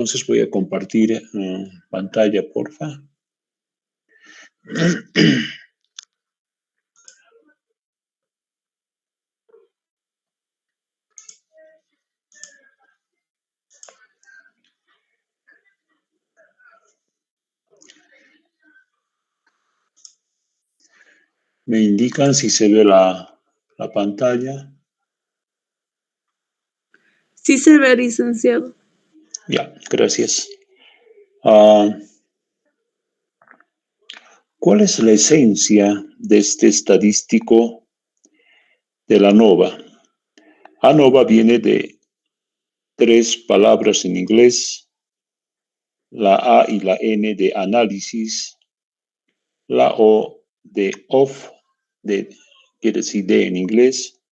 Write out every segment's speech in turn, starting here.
Entonces voy a compartir pantalla, porfa. Me indican si se ve la pantalla. Sí se ve, licenciado. Ya, gracias. ¿Cuál es la esencia de este estadístico de la ANOVA? ANOVA viene de 3 palabras en inglés, la A y la N de análisis, la O de off, quiere decir de en inglés,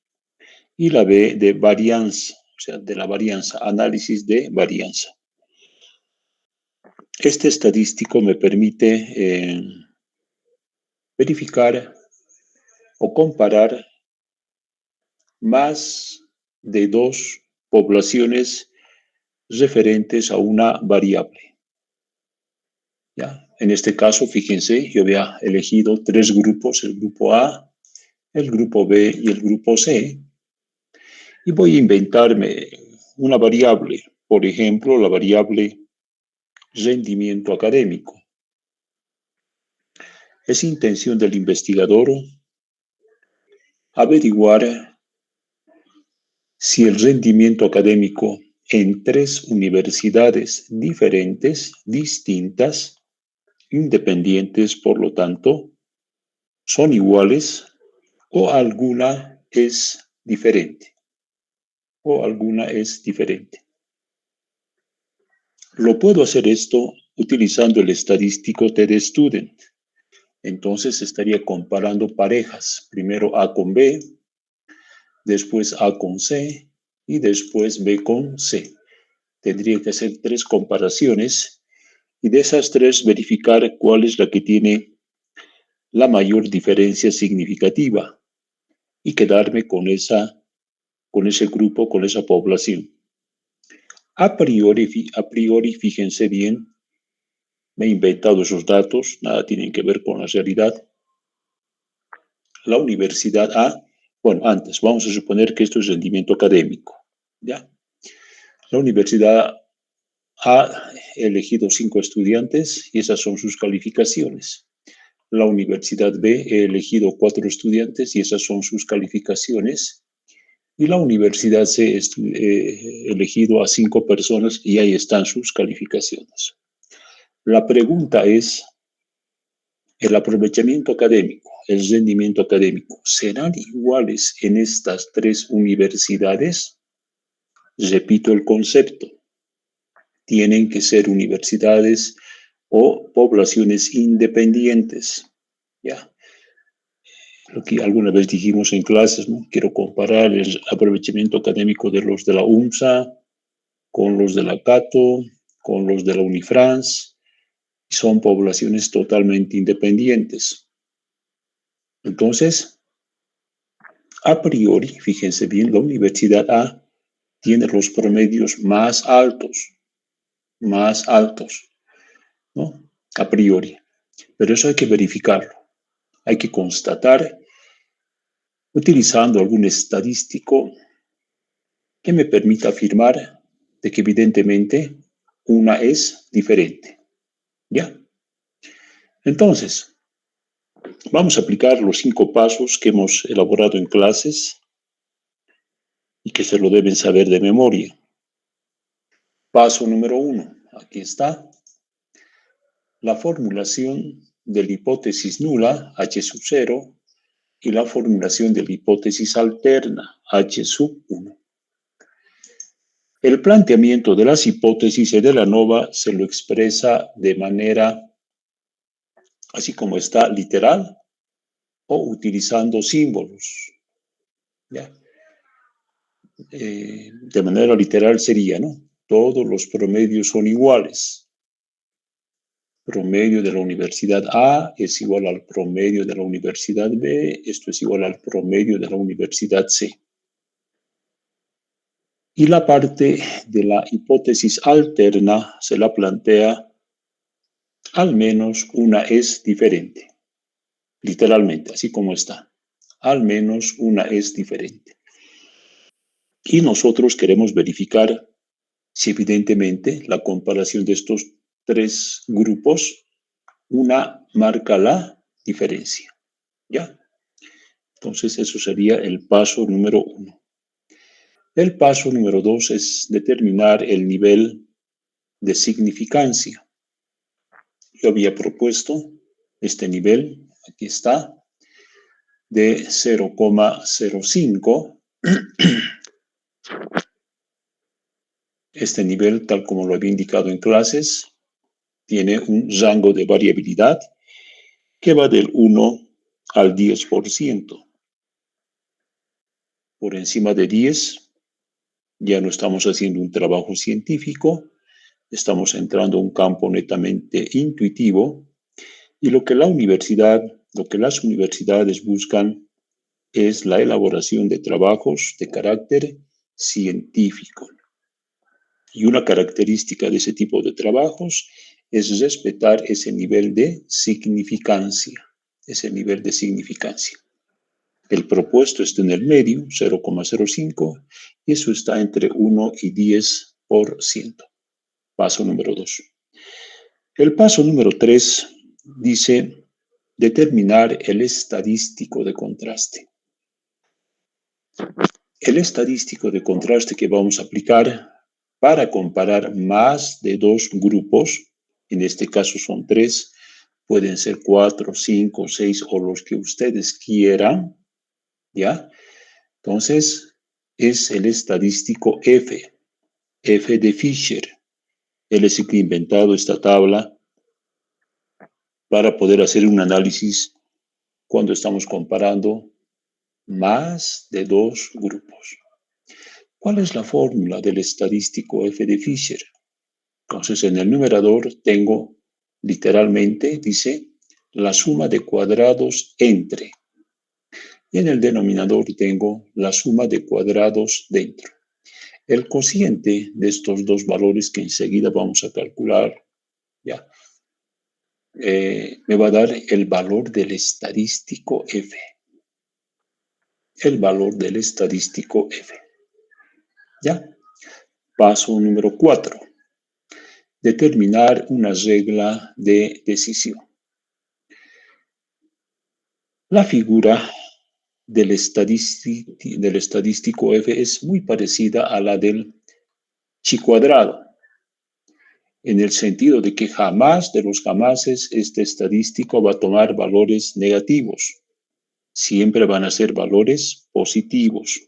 y la B de varianza, o sea, de la varianza, análisis de varianza. Este estadístico me permite verificar o comparar más de 2 poblaciones referentes a una variable. ¿Ya? En este caso, fíjense, yo había elegido 3 grupos, el grupo A, el grupo B y el grupo C, y voy a inventarme una variable, por ejemplo, la variable rendimiento académico. Es intención del investigador averiguar si el rendimiento académico en 3 universidades diferentes, distintas, independientes, por lo tanto, son iguales o alguna es diferente. Lo puedo hacer esto utilizando el estadístico TD-Student. Entonces estaría comparando parejas, primero A con B, después A con C y después B con C. Tendría que hacer 3 comparaciones y de esas 3 verificar cuál es la que tiene la mayor diferencia significativa y quedarme con ese grupo, con esa población. A priori, fíjense bien, me he inventado esos datos, nada tienen que ver con la realidad. La universidad A, bueno, antes, vamos a suponer que esto es rendimiento académico, ¿ya? La universidad ha elegido 5 estudiantes y esas son sus calificaciones. La universidad B he elegido 4 estudiantes y esas son sus calificaciones. Y la universidad C he elegido a 5 personas y ahí están sus calificaciones. La pregunta es, ¿el aprovechamiento académico, el rendimiento académico, serán iguales en estas 3 universidades? Repito el concepto. Tienen que ser universidades o poblaciones independientes. ¿Ya? Lo que alguna vez dijimos en clases, ¿no? Quiero comparar el aprovechamiento académico de los de la UMSA con los de la Cato, con los de la Unifrance. Son poblaciones totalmente independientes. Entonces, a priori, fíjense bien, la Universidad A tiene los promedios más altos, ¿no? A priori. Pero eso hay que verificarlo. Hay que constatar utilizando algún estadístico que me permita afirmar de que evidentemente una es diferente. ¿Ya? Entonces, vamos a aplicar los 5 pasos que hemos elaborado en clases y que se lo deben saber de memoria. Paso número 1, aquí está. La formulación de la hipótesis nula, H sub 0, y la formulación de la hipótesis alterna, H sub 1. El planteamiento de las hipótesis de la ANOVA se lo expresa de manera, así como está, literal o utilizando símbolos. ¿Ya? De manera literal sería, ¿no? Todos los promedios son iguales. Promedio de la universidad A es igual al promedio de la universidad B, esto es igual al promedio de la universidad C. Y la parte de la hipótesis alterna se la plantea al menos una es diferente. Literalmente, así como está. Al menos una es diferente. Y nosotros queremos verificar si evidentemente la comparación de estos tres grupos, una marca la diferencia. ¿Ya? Entonces, eso sería el paso número 1. El paso número 2 es determinar el nivel de significancia. Yo había propuesto este nivel, aquí está, de 0,05. Este nivel, tal como lo había indicado en clases, tiene un rango de variabilidad que va del 1 al 10%. Por encima de 10, ya no estamos haciendo un trabajo científico, estamos entrando a un campo netamente intuitivo, y lo que las universidades buscan es la elaboración de trabajos de carácter científico. Y una característica de ese tipo de trabajos es respetar ese nivel de significancia, El propuesto está en el medio, 0,05, y eso está entre 1 y 10%. Paso número 2. El paso número 3 dice determinar el estadístico de contraste. El estadístico de contraste que vamos a aplicar para comparar más de dos grupos, en este caso son 3, pueden ser 4, 5, 6 o los que ustedes quieran, ¿ya? Entonces, es el estadístico F de Fisher. Él es el que ha inventado esta tabla para poder hacer un análisis cuando estamos comparando más de dos grupos. ¿Cuál es la fórmula del estadístico F de Fisher? Entonces, en el numerador tengo, literalmente, dice, la suma de cuadrados entre. Y en el denominador tengo la suma de cuadrados dentro. El cociente de estos dos valores que enseguida vamos a calcular, ¿ya? Me va a dar el valor del estadístico F. El valor del estadístico F. ¿Ya? Paso número 4. Determinar una regla de decisión. La figura del estadístico F es muy parecida a la del chi cuadrado, en el sentido de que jamás de los jamases este estadístico va a tomar valores negativos. Siempre van a ser valores positivos.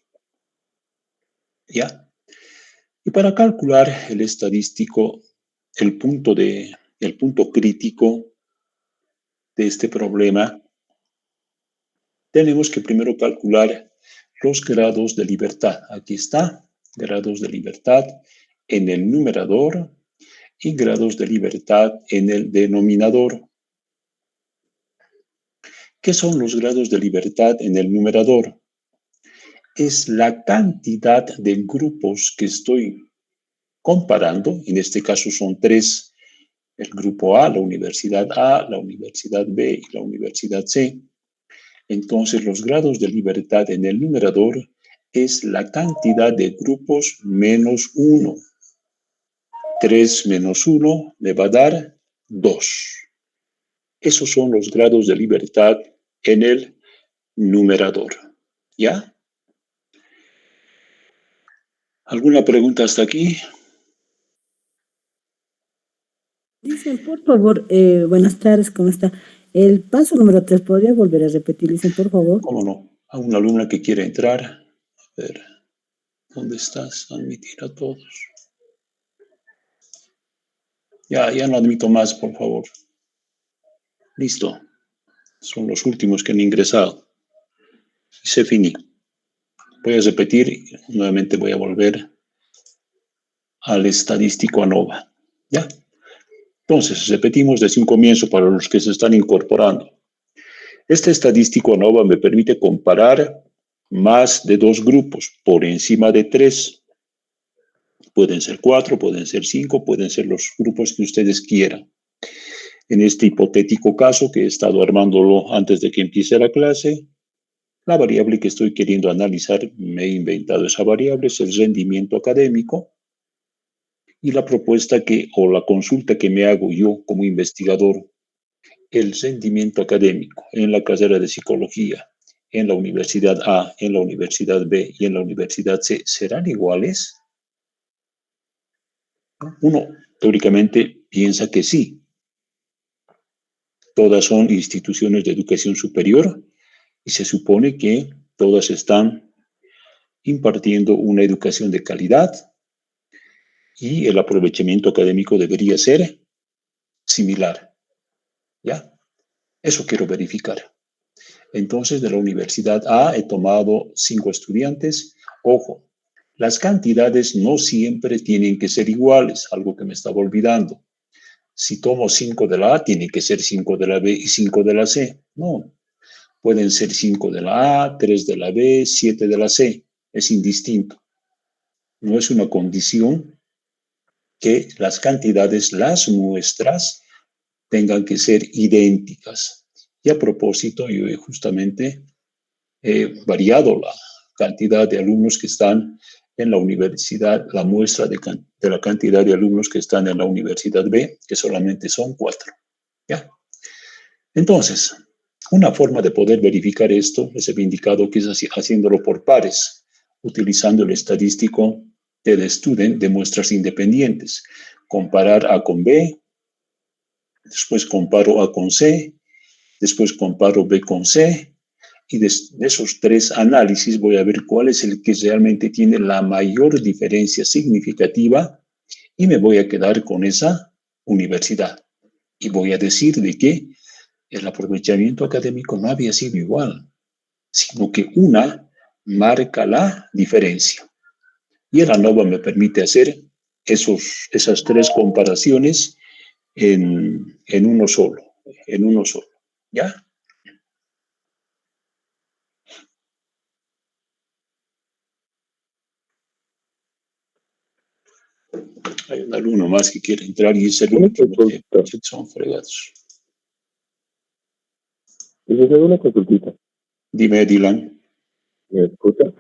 ¿Ya? Y para calcular el estadístico, el punto crítico de este problema, tenemos que primero calcular los grados de libertad. Aquí está, grados de libertad en el numerador y grados de libertad en el denominador. ¿Qué son los grados de libertad en el numerador? Es la cantidad de grupos que estoy comparando. En este caso son 3. El grupo A, la universidad B y la universidad C. Entonces, los grados de libertad en el numerador es la cantidad de grupos menos 1. 3 menos 1 me va a dar 2. Esos son los grados de libertad en el numerador. ¿Ya? ¿Alguna pregunta hasta aquí? Dicen, por favor, buenas tardes, ¿cómo está? El paso número 3, ¿podría volver a repetir? Dicen, por favor. ¿Cómo no? A una alumna que quiere entrar. A ver, ¿dónde estás? Admitir a todos. Ya no admito más, por favor. Listo. Son los últimos que han ingresado. Se finí. Voy a repetir, nuevamente voy a volver al estadístico ANOVA. ¿Ya? Entonces, repetimos desde un comienzo para los que se están incorporando. Este estadístico ANOVA me permite comparar más de dos grupos por encima de 3. Pueden ser 4, pueden ser 5, pueden ser los grupos que ustedes quieran. En este hipotético caso que he estado armándolo antes de que empiece la clase, la variable que estoy queriendo analizar, me he inventado esa variable, es el rendimiento académico. Y la propuesta o la consulta que me hago yo como investigador, el rendimiento académico en la carrera de psicología, en la universidad A, en la universidad B y en la universidad C, ¿serán iguales? Uno teóricamente piensa que sí. Todas son instituciones de educación superior y se supone que todas están impartiendo una educación de calidad y el aprovechamiento académico debería ser similar. ¿Ya? Eso quiero verificar. Entonces, de la Universidad A he tomado 5 estudiantes. Ojo, las cantidades no siempre tienen que ser iguales, algo que me estaba olvidando. Si tomo 5 de la A, tiene que ser 5 de la B y 5 de la C. No, pueden ser 5 de la A, 3 de la B, 7 de la C. Es indistinto. No es una condición que las cantidades, las muestras, tengan que ser idénticas. Y a propósito, yo he justamente variado la cantidad de alumnos que están en la universidad, la muestra de la cantidad de alumnos que están en la universidad B, que solamente son 4. ¿Ya? Entonces, una forma de poder verificar esto, les he indicado que es haciéndolo por pares, utilizando el estadístico TED-Student de muestras independientes. Comparar A con B, después comparo A con C, después comparo B con C, y de esos 3 análisis voy a ver cuál es el que realmente tiene la mayor diferencia significativa y me voy a quedar con esa universidad. Y voy a decir de que el aprovechamiento académico no había sido igual, sino que una marca la diferencia. Y el ANOVA me permite hacer esas 3 comparaciones en uno solo, ¿ya? Hay un alumno más que quiere entrar y es el último. Son fregados. Una consultita. Dime, Dylan. ¿Me escucha?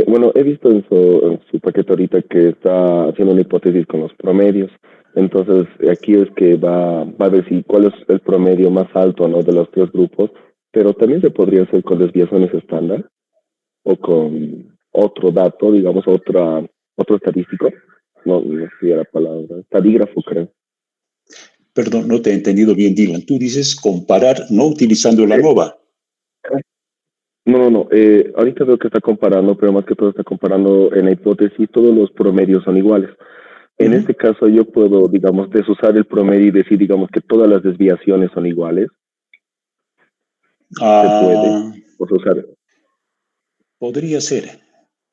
Bueno, he visto en su paquete ahorita que está haciendo una hipótesis con los promedios. Entonces, aquí es que va a ver cuál es el promedio más alto, ¿no?, de los 3 grupos, pero también se podría hacer con desviaciones estándar o con otro dato, digamos, otro estadístico. No sé la palabra. Estadígrafo, creo. Perdón, no te he entendido bien, Dylan. Tú dices comparar no utilizando la ANOVA. No. Ahorita veo que está comparando, pero más que todo está comparando en la hipótesis, todos los promedios son iguales. En este caso yo puedo, digamos, desusar el promedio y decir, digamos, que todas las desviaciones son iguales. ¿Se puede usar? Podría ser,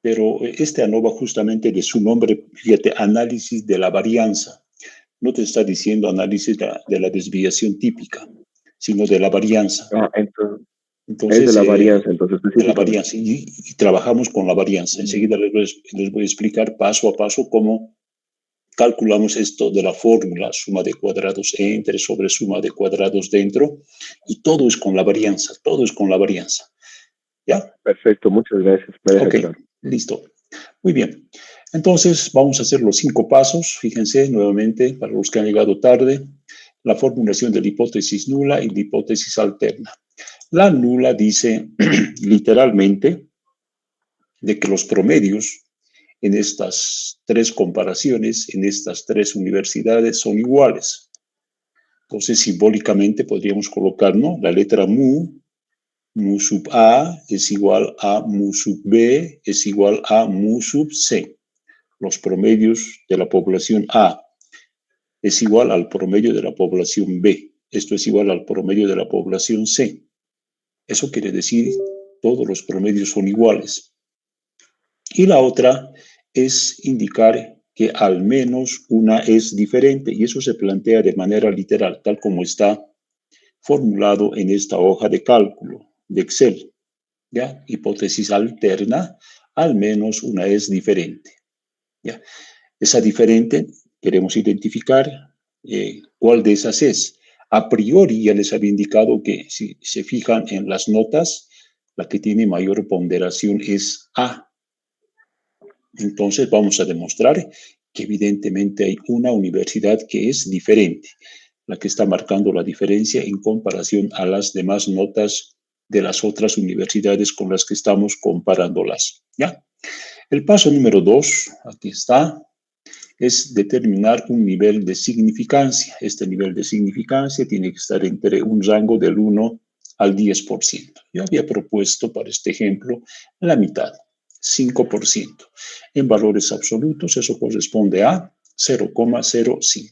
pero este ANOVA justamente de su nombre, fíjate, análisis de la varianza. No te está diciendo análisis de la desviación típica, sino de la varianza. Entonces es de la varianza, entonces. De la varianza, y trabajamos con la varianza. Enseguida les voy a explicar paso a paso cómo calculamos esto de la fórmula, suma de cuadrados entre sobre suma de cuadrados dentro, y todo es con la varianza, ¿Ya? Perfecto, muchas gracias. Ok, listo. Muy bien. Entonces, vamos a hacer los 5 pasos. Fíjense, nuevamente, para los que han llegado tarde, la formulación de la hipótesis nula y la hipótesis alterna. La nula dice literalmente de que los promedios en estas 3 comparaciones, en estas 3 universidades son iguales. Entonces, simbólicamente podríamos colocar, ¿no?, la letra mu sub A es igual a mu sub B es igual a mu sub C. Los promedios de la población A es igual al promedio de la población B. Esto es igual al promedio de la población C. Eso quiere decir todos los promedios son iguales. Y la otra es indicar que al menos una es diferente, y eso se plantea de manera literal, tal como está formulado en esta hoja de cálculo de Excel. ¿Ya? Hipótesis alterna, al menos una es diferente. ¿Ya? Esa diferente, queremos identificar cuál de esas es. A priori ya les había indicado que si se fijan en las notas, la que tiene mayor ponderación es A. Entonces vamos a demostrar que evidentemente hay una universidad que es diferente, la que está marcando la diferencia en comparación a las demás notas de las otras universidades con las que estamos comparándolas. ¿Ya? El paso número 2, aquí está, es determinar un nivel de significancia. Este nivel de significancia tiene que estar entre un rango del 1 al 10%. Yo había propuesto para este ejemplo la mitad, 5%. En valores absolutos eso corresponde a 0,05.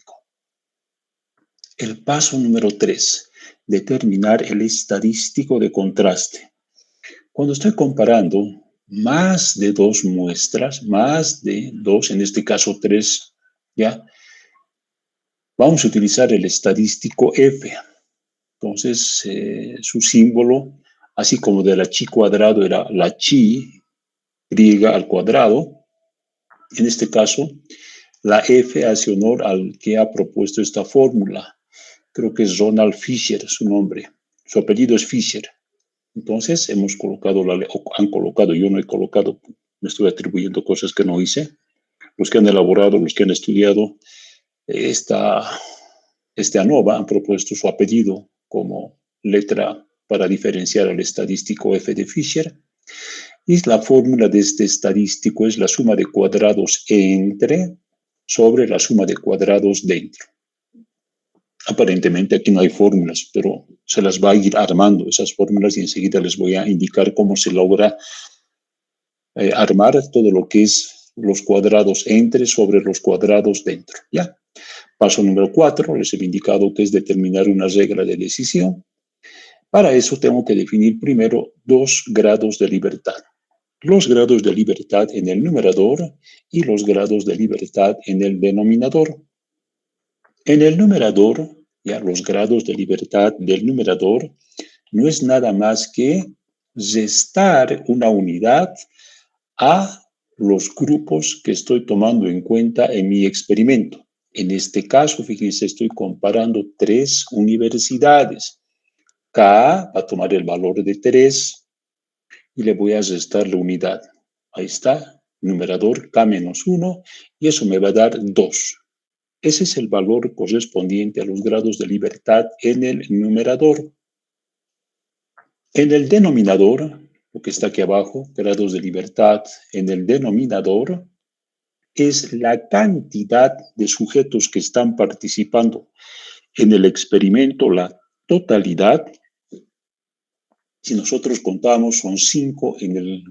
El paso número 3, determinar el estadístico de contraste. Cuando estoy comparando más de 2 muestras, más de 2, en este caso 3, ¿ya? Vamos a utilizar el estadístico F. Entonces, su símbolo, así como de la chi cuadrado era la chi griega al cuadrado, en este caso, la F hace honor al que ha propuesto esta fórmula. Creo que es Ronald Fisher, su nombre. Su apellido es Fisher. Entonces, hemos colocado, han colocado, yo no he colocado, me estoy atribuyendo cosas que no hice. Los que han elaborado, los que han estudiado esta ANOVA han propuesto su apellido como letra para diferenciar al estadístico F de Fisher. Y la fórmula de este estadístico es la suma de cuadrados entre sobre la suma de cuadrados dentro. Aparentemente aquí no hay fórmulas, pero se las va a ir armando esas fórmulas y enseguida les voy a indicar cómo se logra armar todo lo que es los cuadrados entre sobre los cuadrados dentro. ¿Ya? Paso número 4, les he indicado que es determinar una regla de decisión. Para eso tengo que definir primero 2 grados de libertad. Los grados de libertad en el numerador y los grados de libertad en el denominador. En el numerador, ya los grados de libertad del numerador no es nada más que restar una unidad a los grupos que estoy tomando en cuenta en mi experimento. En este caso, fíjense, estoy comparando 3 universidades. K va a tomar el valor de 3 y le voy a restar la unidad. Ahí está, numerador K menos 1, y eso me va a dar 2. Ese es el valor correspondiente a los grados de libertad en el numerador. En el denominador, lo que está aquí abajo, grados de libertad en el denominador, es la cantidad de sujetos que están participando en el experimento, la totalidad. Si nosotros contamos, son 5 en el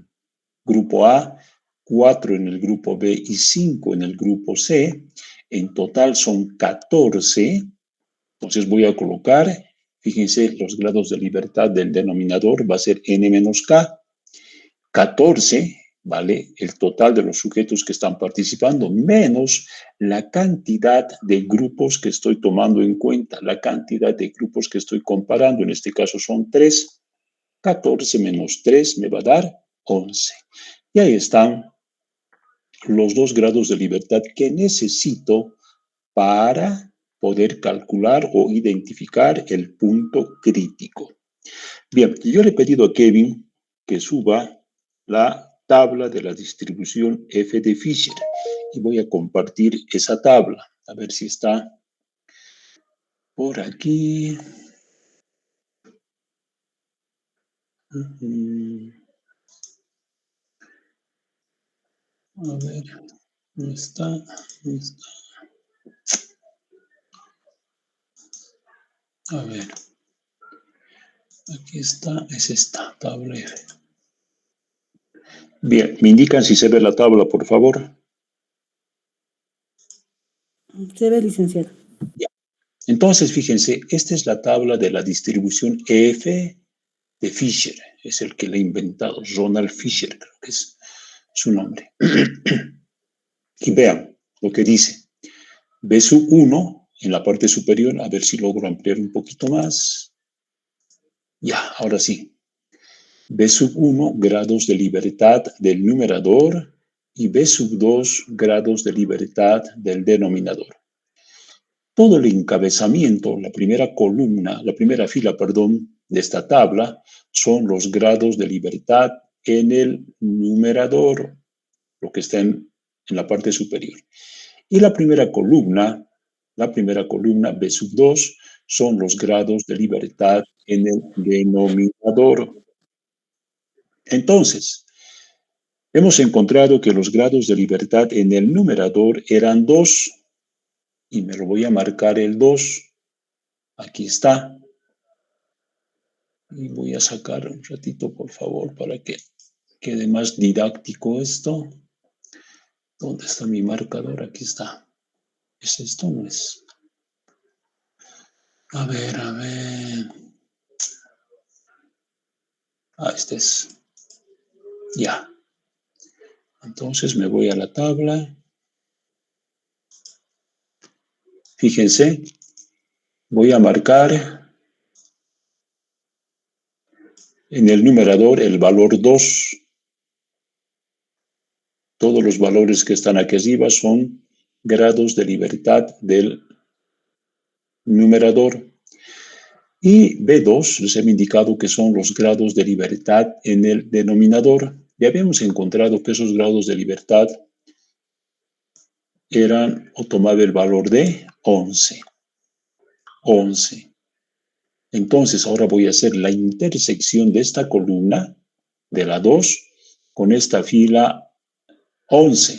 grupo A, 4 en el grupo B y 5 en el grupo C. En total son 14. Entonces voy a colocar, fíjense, los grados de libertad del denominador va a ser n menos k. 14, ¿vale? El total de los sujetos que están participando, menos la cantidad de grupos que estoy tomando en cuenta, la cantidad de grupos que estoy comparando. En este caso son 3. 14 menos 3 me va a dar 11. Y ahí están los 2 grados de libertad que necesito para poder calcular o identificar el punto crítico. Bien, yo le he pedido a Kevin que suba la tabla de la distribución F de Fisher y voy a compartir esa tabla. A ver si está por aquí. A ver, ¿dónde está? ¿Dónde está? A ver. Aquí está, es esta tabla F. Bien, me indican si se ve la tabla, por favor. Se ve, licenciado. Ya. Entonces, fíjense, esta es la tabla de la distribución F de Fisher. Es el que la ha inventado, Ronald Fisher, creo que es su nombre. Y vean lo que dice. B sub 1 en la parte superior, a ver si logro ampliar un poquito más. Ya, ahora sí. B sub 1, grados de libertad del numerador, y B2 grados de libertad del denominador. Todo el encabezamiento, la primera columna, la primera fila, perdón, de esta tabla son los grados de libertad en el numerador, lo que está en la parte superior. Y la primera columna B2 son los grados de libertad en el denominador. Entonces, hemos encontrado que los grados de libertad en el numerador eran 2, y me lo voy a marcar el 2. Aquí está. Y voy a sacar un ratito, por favor, para que quede más didáctico esto. ¿Dónde está mi marcador? Aquí está. ¿Es esto o no es? A ver. Este es. Ya. Entonces me voy a la tabla. Fíjense. Voy a marcar en el numerador el valor 2. Todos los valores que están aquí arriba son grados de libertad del numerador. Y B2 les he indicado que son los grados de libertad en el denominador. Ya habíamos encontrado que esos grados de libertad eran o tomaba el valor de 11. Entonces ahora voy a hacer la intersección de esta columna, de la 2, con esta fila 11.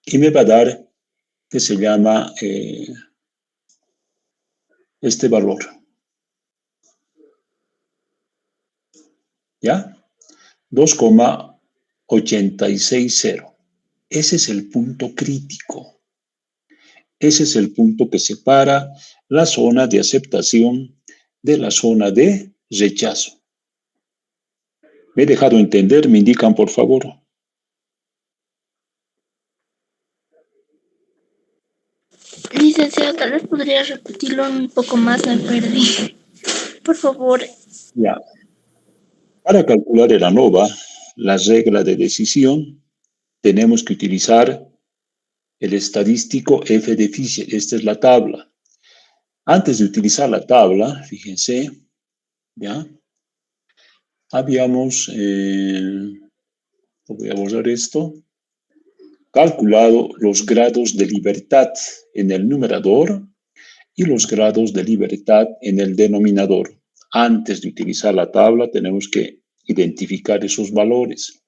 Y me va a dar que se llama este valor. ¿Ya? 2,860. Ese es el punto crítico. Ese es el punto que separa la zona de aceptación de la zona de rechazo. ¿Me he dejado entender? ¿Me indican, por favor? Licenciado, tal vez podría repetirlo un poco más, me perdí. Por favor. Ya. Para calcular el ANOVA, la regla de decisión, tenemos que utilizar el estadístico F de Fisher. Esta es la tabla. Antes de utilizar la tabla, fíjense, ¿ya? Habíamos, voy a borrar esto, calculado los grados de libertad en el numerador y los grados de libertad en el denominador. Antes de utilizar la tabla, tenemos que identificar esos valores.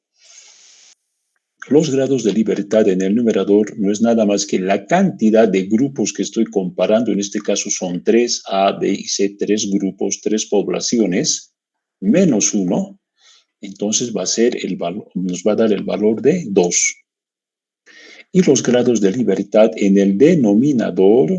Los grados de libertad en el numerador no es nada más que la cantidad de grupos que estoy comparando. En este caso son 3, A, B y C, 3 grupos, 3 poblaciones, menos 1. Entonces va a ser el valor, nos va a dar el valor de 2. Y los grados de libertad en el denominador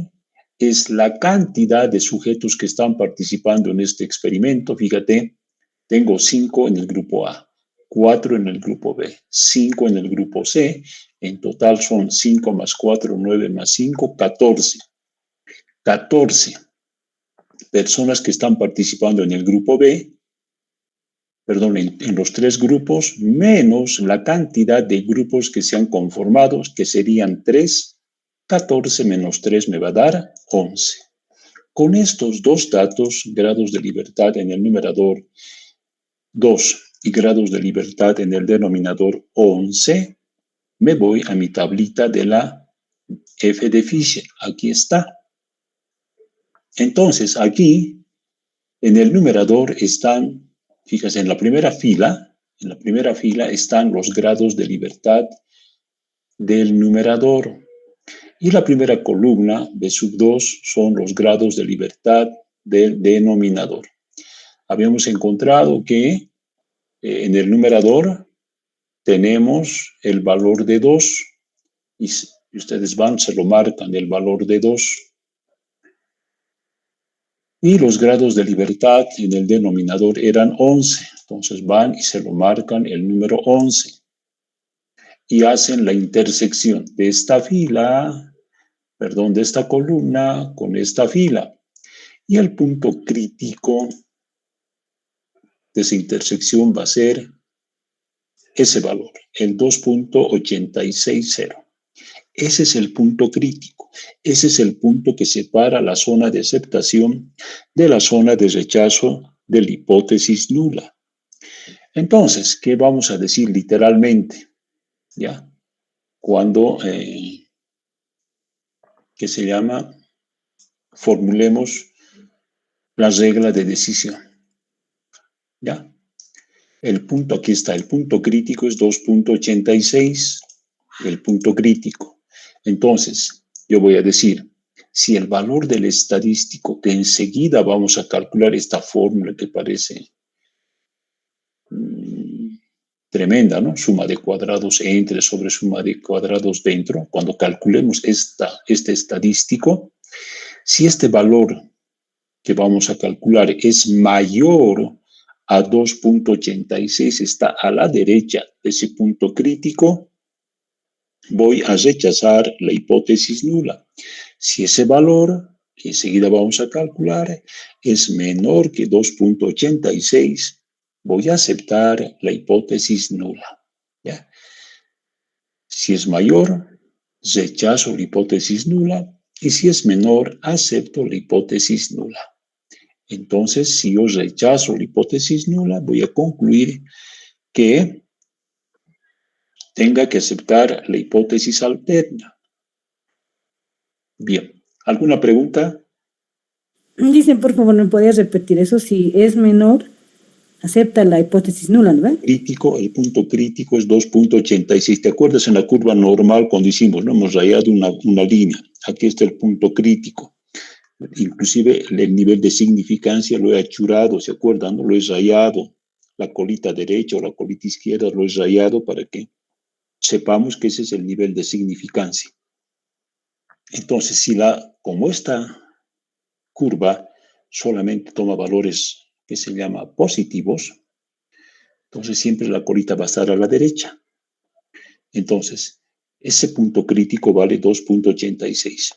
es la cantidad de sujetos que están participando en este experimento. Fíjate, tengo 5 en el grupo A, 4 en el grupo B, 5 en el grupo C. En total son 5 más 4, 9 más 5, 14. 14 personas que están participando en el grupo B, perdón, en los 3 grupos, menos la cantidad de grupos que se han conformado, que serían 3. 14 menos 3 me va a dar 11. Con estos dos datos, grados de libertad en el numerador 2 y grados de libertad en el denominador 11, me voy a mi tablita de la F de Fisher. Aquí está. Entonces, aquí, en el numerador están, fíjense, en la primera fila están los grados de libertad del numerador. Y la primera columna, B2, son los grados de libertad del denominador. Habíamos encontrado que en el numerador tenemos el valor de 2 y ustedes van, se lo marcan el valor de 2. Y los grados de libertad en el denominador eran 11. Entonces van y se lo marcan el número 11. Y hacen la intersección de esta fila, perdón, de esta columna con esta fila. Y el punto crítico de esa intersección va a ser ese valor, el 2.860. Ese es el punto crítico. Ese es el punto que separa la zona de aceptación de la zona de rechazo de la hipótesis nula. Entonces, ¿qué vamos a decir literalmente? ¿Ya? Cuando, que se llama, formulemos la regla de decisión. ¿Ya? El punto, aquí está, el punto crítico es 2.86, el punto crítico. Entonces, yo voy a decir, si el valor del estadístico, que enseguida vamos a calcular esta fórmula que parece tremenda, ¿no? Suma de cuadrados entre sobre suma de cuadrados dentro. Cuando calculemos este estadístico, si este valor que vamos a calcular es mayor a 2.86, está a la derecha de ese punto crítico, voy a rechazar la hipótesis nula. Si ese valor, que enseguida vamos a calcular, es menor que 2.86, voy a aceptar la hipótesis nula. ¿Ya? Si es mayor, rechazo la hipótesis nula, y si es menor, acepto la hipótesis nula. Entonces, si yo rechazo la hipótesis nula, voy a concluir que tenga que aceptar la hipótesis alterna. Bien, ¿alguna pregunta? Dicen, por favor, ¿me podías repetir eso? Si es menor, acepta la hipótesis nula, ¿no? El punto crítico es 2.86. ¿Te acuerdas en la curva normal cuando hicimos, no hemos rayado una línea? Aquí está el punto crítico. Inclusive el nivel de significancia lo he achurado, ¿se acuerdan? Lo he rayado. La colita derecha o la colita izquierda lo he rayado para que sepamos que ese es el nivel de significancia. Entonces, como esta curva solamente toma valores que se llama positivos, entonces siempre la colita va a estar a la derecha. Entonces, ese punto crítico vale 2.86.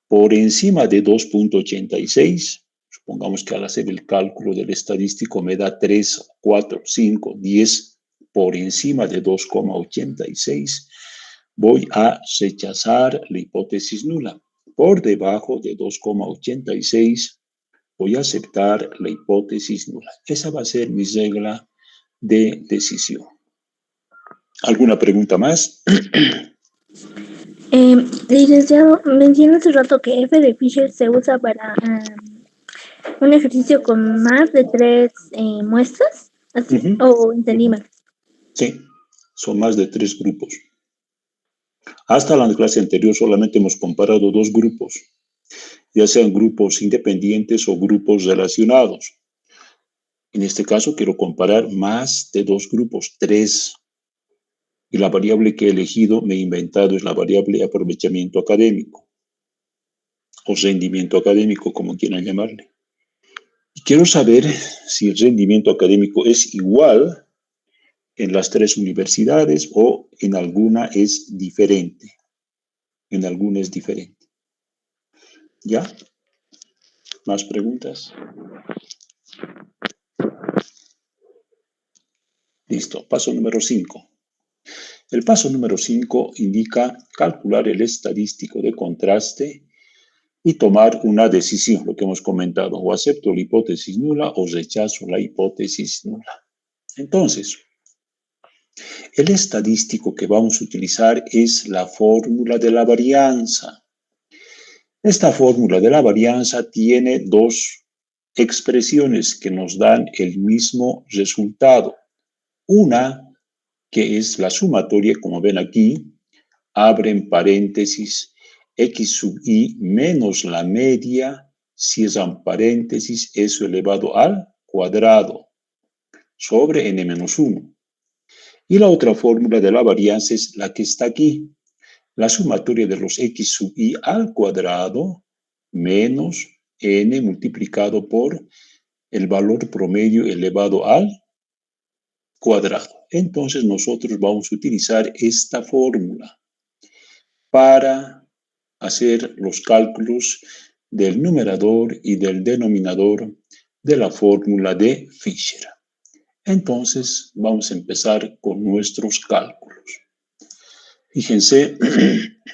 Por encima de 2.86, supongamos que al hacer el cálculo del estadístico me da 3, 4, 5, 10, por encima de 2.86, voy a rechazar la hipótesis nula. Por debajo de 2.86, voy a aceptar la hipótesis nula. Esa va a ser mi regla de decisión. ¿Alguna pregunta más? Licenciado, mencionó hace rato que F de Fisher se usa para un ejercicio con más de 3 muestras, ¿así? ¿O entendí mal? Sí, son más de 3 grupos. Hasta la clase anterior solamente hemos comparado 2 grupos, ya sean grupos independientes o grupos relacionados. En este caso quiero comparar más de 2 grupos, 3. Y la variable que he elegido, me he inventado, es la variable aprovechamiento académico o rendimiento académico, como quieran llamarle. Y quiero saber si el rendimiento académico es igual en las 3 universidades o en alguna es diferente. En alguna es diferente. ¿Ya? ¿Más preguntas? Listo. Paso número 5. El paso número 5 indica calcular el estadístico de contraste y tomar una decisión, lo que hemos comentado, o acepto la hipótesis nula o rechazo la hipótesis nula. Entonces, el estadístico que vamos a utilizar es la fórmula de la varianza. Esta fórmula de la varianza tiene 2 expresiones que nos dan el mismo resultado. Una, que es la sumatoria, como ven aquí, abren paréntesis, x sub i menos la media, cierran paréntesis, eso elevado al cuadrado, sobre n menos 1. Y la otra fórmula de la varianza es la que está aquí. La sumatoria de los x sub i al cuadrado menos n multiplicado por el valor promedio elevado al cuadrado. Entonces nosotros vamos a utilizar esta fórmula para hacer los cálculos del numerador y del denominador de la fórmula de Fisher. Entonces, vamos a empezar con nuestros cálculos. Fíjense,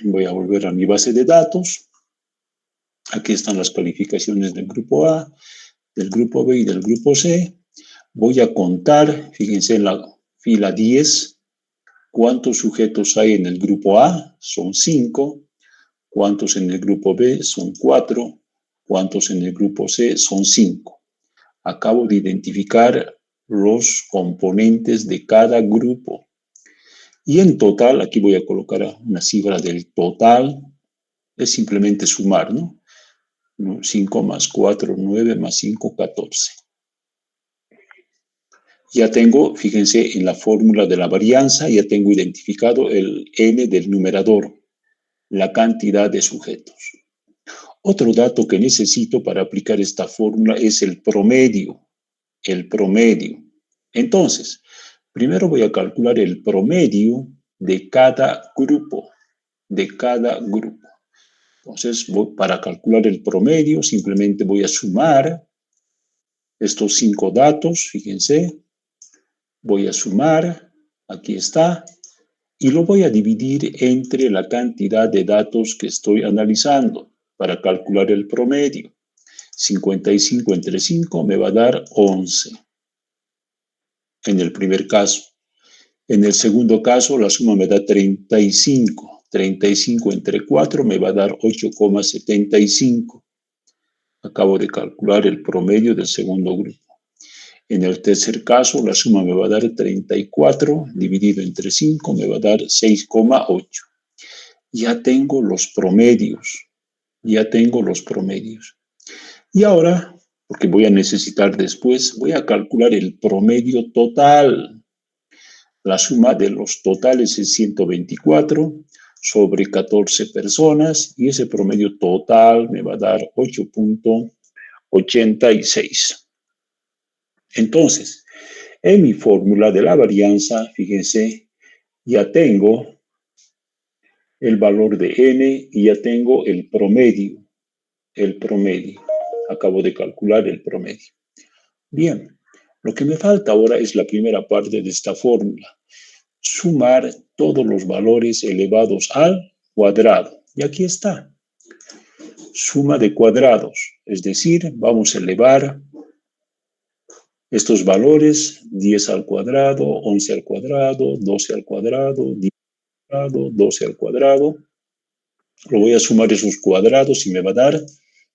voy a volver a mi base de datos. Aquí están las calificaciones del grupo A, del grupo B y del grupo C. Voy a contar, fíjense en la fila 10, cuántos sujetos hay en el grupo A, son 5. Cuántos en el grupo B, son 4. Cuántos en el grupo C, son 5. Acabo de identificar los componentes de cada grupo. Y en total, aquí voy a colocar una cifra del total, es simplemente sumar, ¿no? 5 más 4, 9 más 5, 14. Ya tengo, fíjense, en la fórmula de la varianza, ya tengo identificado el n del numerador, la cantidad de sujetos. Otro dato que necesito para aplicar esta fórmula es el promedio. El promedio. Entonces, primero voy a calcular el promedio de cada grupo. Entonces, para calcular el promedio, simplemente voy a sumar estos 5 datos, fíjense. Voy a sumar, aquí está, y lo voy a dividir entre la cantidad de datos que estoy analizando para calcular el promedio. 55 entre 5 me va a dar 11. En el primer caso. En el segundo caso, la suma me da 35. 35 entre 4 me va a dar 8,75. Acabo de calcular el promedio del segundo grupo. En el tercer caso, la suma me va a dar 34, dividido entre 5, me va a dar 6,8. Ya tengo los promedios. Y ahora, porque voy a necesitar después, voy a calcular el promedio total. La suma de los totales es 124 sobre 14 personas y ese promedio total me va a dar 8,86. Entonces, en mi fórmula de la varianza, fíjense, ya tengo el valor de n y ya tengo el promedio. Acabo de calcular el promedio. Bien, lo que me falta ahora es la primera parte de esta fórmula. Sumar todos los valores elevados al cuadrado. Y aquí está. Suma de cuadrados. Es decir, vamos a elevar estos valores, 10 al cuadrado, 11 al cuadrado, 12 al cuadrado, 10 al cuadrado, 12 al cuadrado. Lo voy a sumar esos cuadrados y me va a dar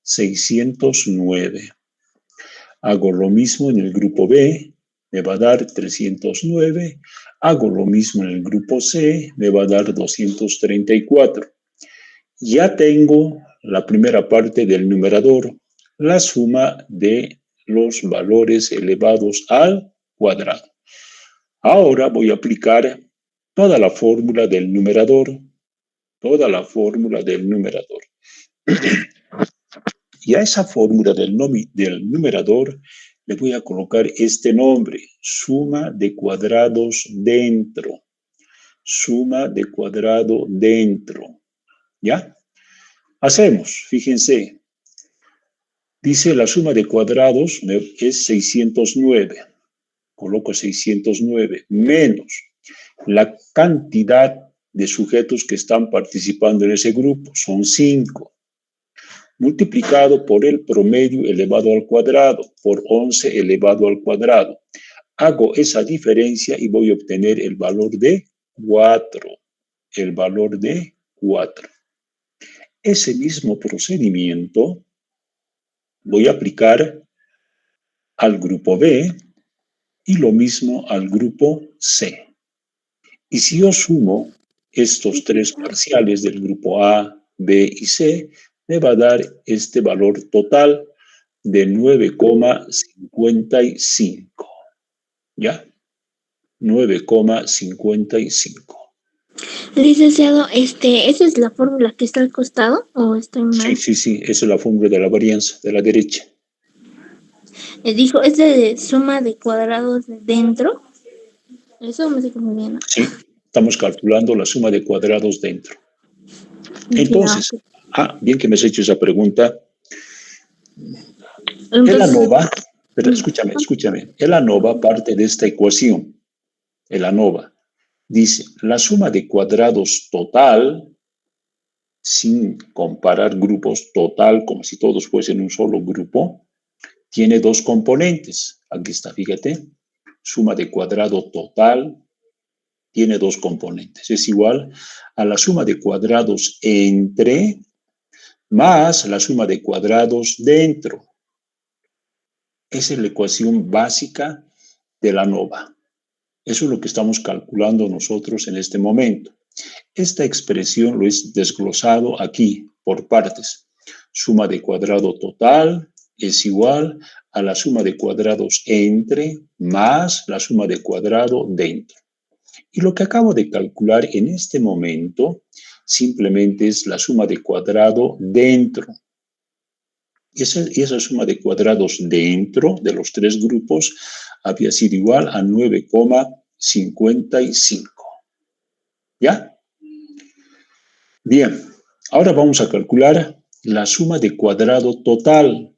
609. Hago lo mismo en el grupo B, me va a dar 309. Hago lo mismo en el grupo C, me va a dar 234. Ya tengo la primera parte del numerador, la suma de los valores elevados al cuadrado. Ahora voy a aplicar toda la fórmula del numerador. Y a esa fórmula del numerador le voy a colocar este nombre, suma de cuadrados dentro. ¿Ya? Hacemos, fíjense. Dice la suma de cuadrados es 609. Coloco 609 menos la cantidad de sujetos que están participando en ese grupo. Son 5. Multiplicado por el promedio elevado al cuadrado, por 11 elevado al cuadrado. Hago esa diferencia y voy a obtener el valor de 4. Ese mismo procedimiento voy a aplicar al grupo B y lo mismo al grupo C. Y si yo sumo estos 3 parciales del grupo A, B y C, me va a dar este valor total de 9,55. ¿Ya? 9,55. Licenciado, ¿esa es la fórmula que está al costado o estoy mal? Sí, esa es la fórmula de la varianza, de la derecha. Dijo, ¿es de suma de cuadrados de dentro? Eso me dijo muy bien, ¿no? Sí, estamos calculando la suma de cuadrados dentro. Entonces, bien que me has hecho esa pregunta. Entonces, el ANOVA, Pero escúchame. El ANOVA parte de esta ecuación. El ANOVA dice, la suma de cuadrados total, sin comparar grupos, total, como si todos fuesen un solo grupo, tiene dos componentes. Aquí está, fíjate. Suma de cuadrado total tiene dos componentes. Es igual a la suma de cuadrados entre más la suma de cuadrados dentro. Esa es la ecuación básica de la ANOVA. Eso es lo que estamos calculando nosotros en este momento. Esta expresión lo es desglosado aquí por partes. Suma de cuadrado total es igual a la suma de cuadrados entre más la suma de cuadrado dentro. Y lo que acabo de calcular en este momento simplemente es la suma de cuadrado dentro. Esa suma de cuadrados dentro de los tres grupos había sido igual a 9,55. ¿Ya? Bien, ahora vamos a calcular la suma de cuadrado total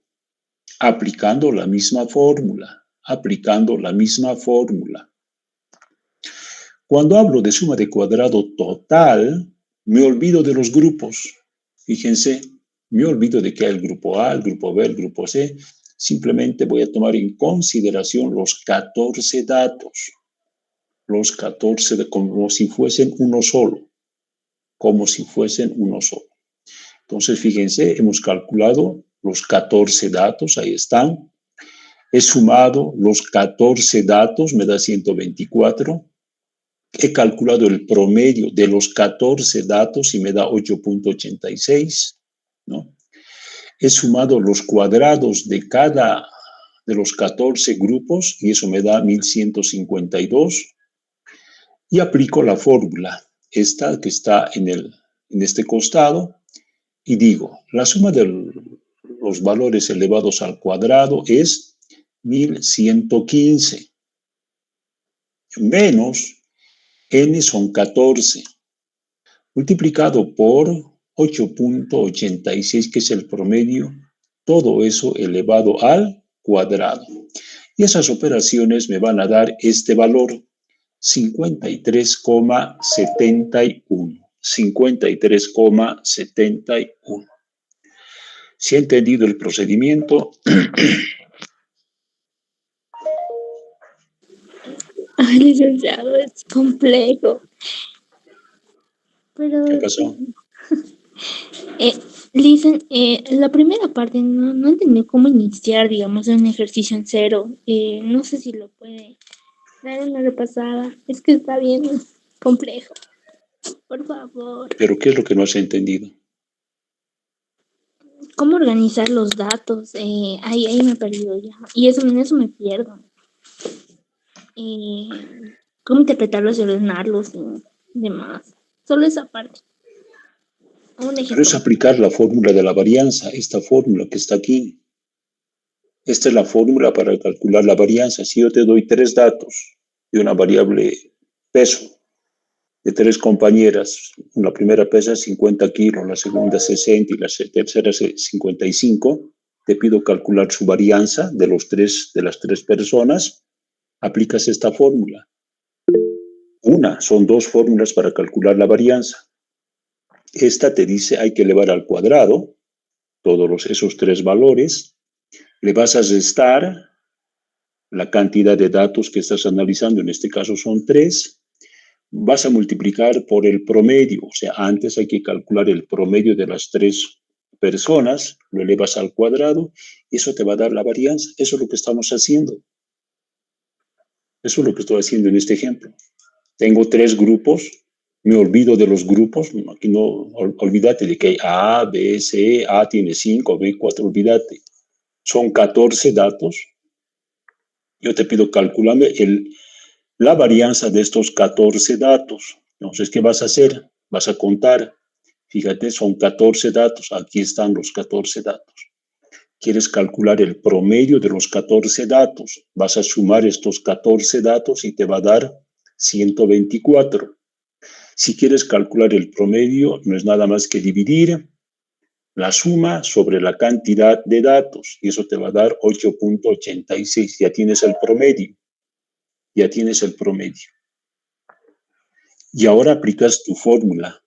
aplicando la misma fórmula. Cuando hablo de suma de cuadrado total, me olvido de los grupos. Fíjense, me olvido de que hay el grupo A, el grupo B, el grupo C. Simplemente voy a tomar en consideración los 14 datos. Los 14 como si fuesen uno solo. Entonces, fíjense, hemos calculado los 14 datos, ahí están. He sumado los 14 datos, me da 124. He calculado el promedio de los 14 datos y me da 8,86, ¿no? He sumado los cuadrados de cada de los 14 grupos y eso me da 1,152. Y aplico la fórmula, esta que está en este costado, y digo, la suma de los valores elevados al cuadrado es 1,115 menos n son 14, multiplicado por 8,86, que es el promedio, todo eso elevado al cuadrado. Y esas operaciones me van a dar este valor, 53,71. 53,71. ¿Se ha entendido el procedimiento? Ay, licenciado, es complejo. Pero, ¿Qué pasó? la primera parte no entendí cómo iniciar, digamos, un ejercicio en cero. No sé si lo puede dar una repasada. Es que está bien complejo. Por favor. ¿Pero qué es lo que no has entendido? ¿Cómo organizar los datos? Ahí me he perdido ya. Y en eso me pierdo. ¿Cómo interpretarlos y ordenarlos y demás? Solo esa parte. Pero es aplicar la fórmula de la varianza, esta fórmula que está aquí. Esta es la fórmula para calcular la varianza. Si yo te doy 3 datos de una variable peso de 3 compañeras, la primera pesa 50 kilos, la segunda 60 y la tercera 55, te pido calcular su varianza de las tres personas, aplicas esta fórmula. Son 2 fórmulas para calcular la varianza. Esta te dice hay que elevar al cuadrado todos esos 3 valores, le vas a restar la cantidad de datos que estás analizando, en este caso son 3, vas a multiplicar por el promedio, o sea, antes hay que calcular el promedio de las 3 personas, lo elevas al cuadrado, eso te va a dar la varianza. Eso es lo que estamos haciendo. Eso es lo que estoy haciendo en este ejemplo. Tengo 3 grupos, me olvido de los grupos, aquí no, olvídate de que hay A, B, C, A tiene 5, B 4, olvídate. Son 14 datos. Yo te pido calculame la varianza de estos 14 datos. Entonces, ¿qué vas a hacer? Vas a contar. Fíjate, son 14 datos. Aquí están los 14 datos. Quieres calcular el promedio de los 14 datos. Vas a sumar estos 14 datos y te va a dar 124. Si quieres calcular el promedio, no es nada más que dividir la suma sobre la cantidad de datos, y eso te va a dar 8.86. Ya tienes el promedio. Ya tienes el promedio. Y ahora aplicas tu fórmula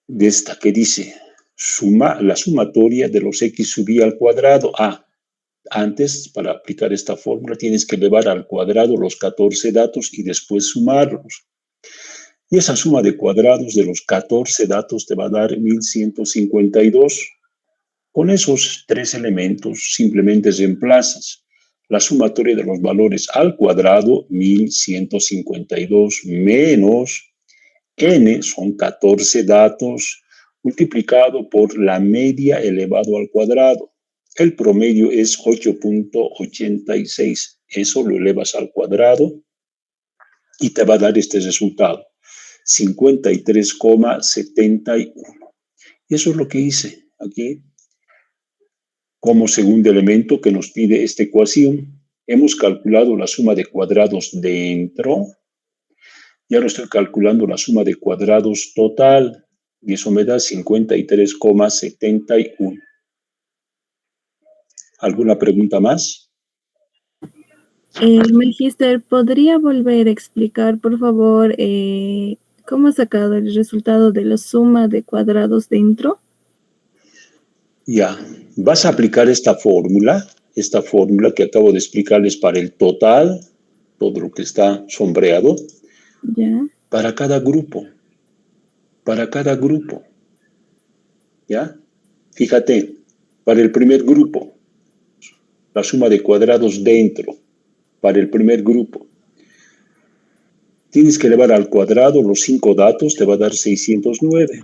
de esta que dice, la sumatoria de los x sub i al cuadrado. Antes, para aplicar esta fórmula, tienes que elevar al cuadrado los 14 datos y después sumarlos. Y esa suma de cuadrados de los 14 datos te va a dar 1152. Con esos tres elementos simplemente reemplazas la sumatoria de los valores al cuadrado, 1152, menos n, son 14 datos, multiplicado por la media elevado al cuadrado. El promedio es 8.86. Eso lo elevas al cuadrado y te va a dar este resultado, 53,71. Y eso es lo que hice aquí. Como segundo elemento que nos pide esta ecuación, hemos calculado la suma de cuadrados dentro. Y ahora estoy calculando la suma de cuadrados total. Y eso me da 53,71. ¿Alguna pregunta más? Magister, ¿podría volver a explicar, por favor, cómo ha sacado el resultado de la suma de cuadrados dentro? Ya, vas a aplicar esta fórmula que acabo de explicarles para el total, todo lo que está sombreado, Ya. para cada grupo. ¿Ya? Fíjate, para el primer grupo, la suma de cuadrados dentro, para el primer grupo. Tienes que elevar al cuadrado los 5 datos, te va a dar 609.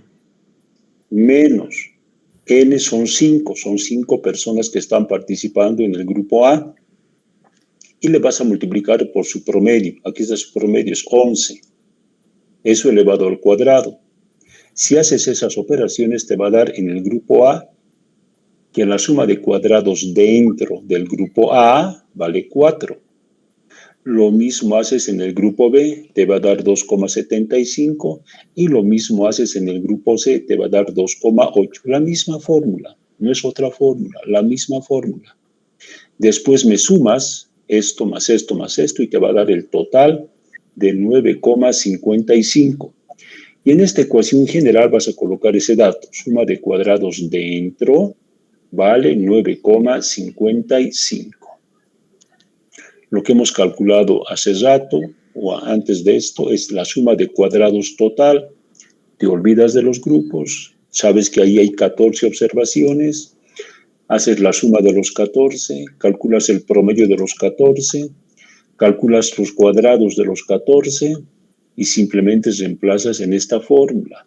Menos, n son 5 personas que están participando en el grupo A. Y le vas a multiplicar por su promedio. Aquí está su promedio, es 11. Eso elevado al cuadrado. Si haces esas operaciones, te va a dar en el grupo A que la suma de cuadrados dentro del grupo A vale 4. Lo mismo haces en el grupo B, te va a dar 2,75. Y lo mismo haces en el grupo C, te va a dar 2,8. La misma fórmula, no es otra fórmula, la misma fórmula. Después me sumas esto más esto más esto y te va a dar el total de 9,55. Y en esta ecuación general vas a colocar ese dato. Suma de cuadrados dentro vale 9,55. Lo que hemos calculado hace rato o antes de esto es la suma de cuadrados total. Te olvidas de los grupos. Sabes que ahí hay 14 observaciones. Haces la suma de los 14, calculas el promedio de los 14, calculas los cuadrados de los 14 y simplemente reemplazas en esta fórmula.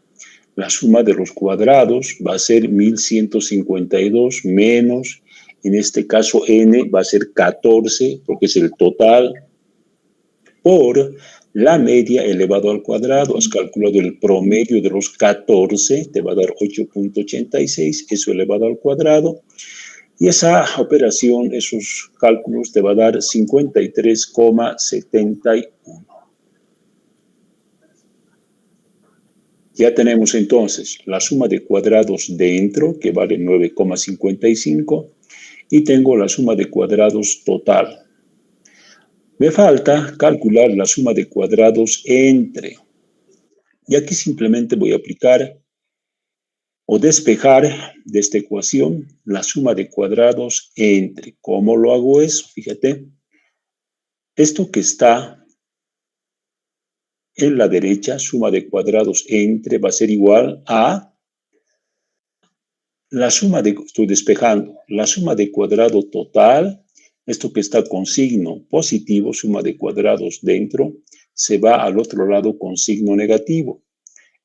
La suma de los cuadrados va a ser 1152 menos, en este caso n va a ser 14 porque es el total, por la media elevado al cuadrado. Has calculado el promedio de los 14, te va a dar 8.86, eso elevado al cuadrado. Y esa operación, esos cálculos, te va a dar 53,71. Ya tenemos entonces la suma de cuadrados dentro, que vale 9,55, y tengo la suma de cuadrados total. Me falta calcular la suma de cuadrados entre. Y aquí simplemente voy a aplicar o despejar de esta ecuación la suma de cuadrados entre. ¿Cómo lo hago eso? Fíjate. Esto que está en la derecha, suma de cuadrados entre, va a ser igual a la suma de, estoy despejando, la suma de cuadrado total, esto que está con signo positivo, suma de cuadrados dentro, se va al otro lado con signo negativo.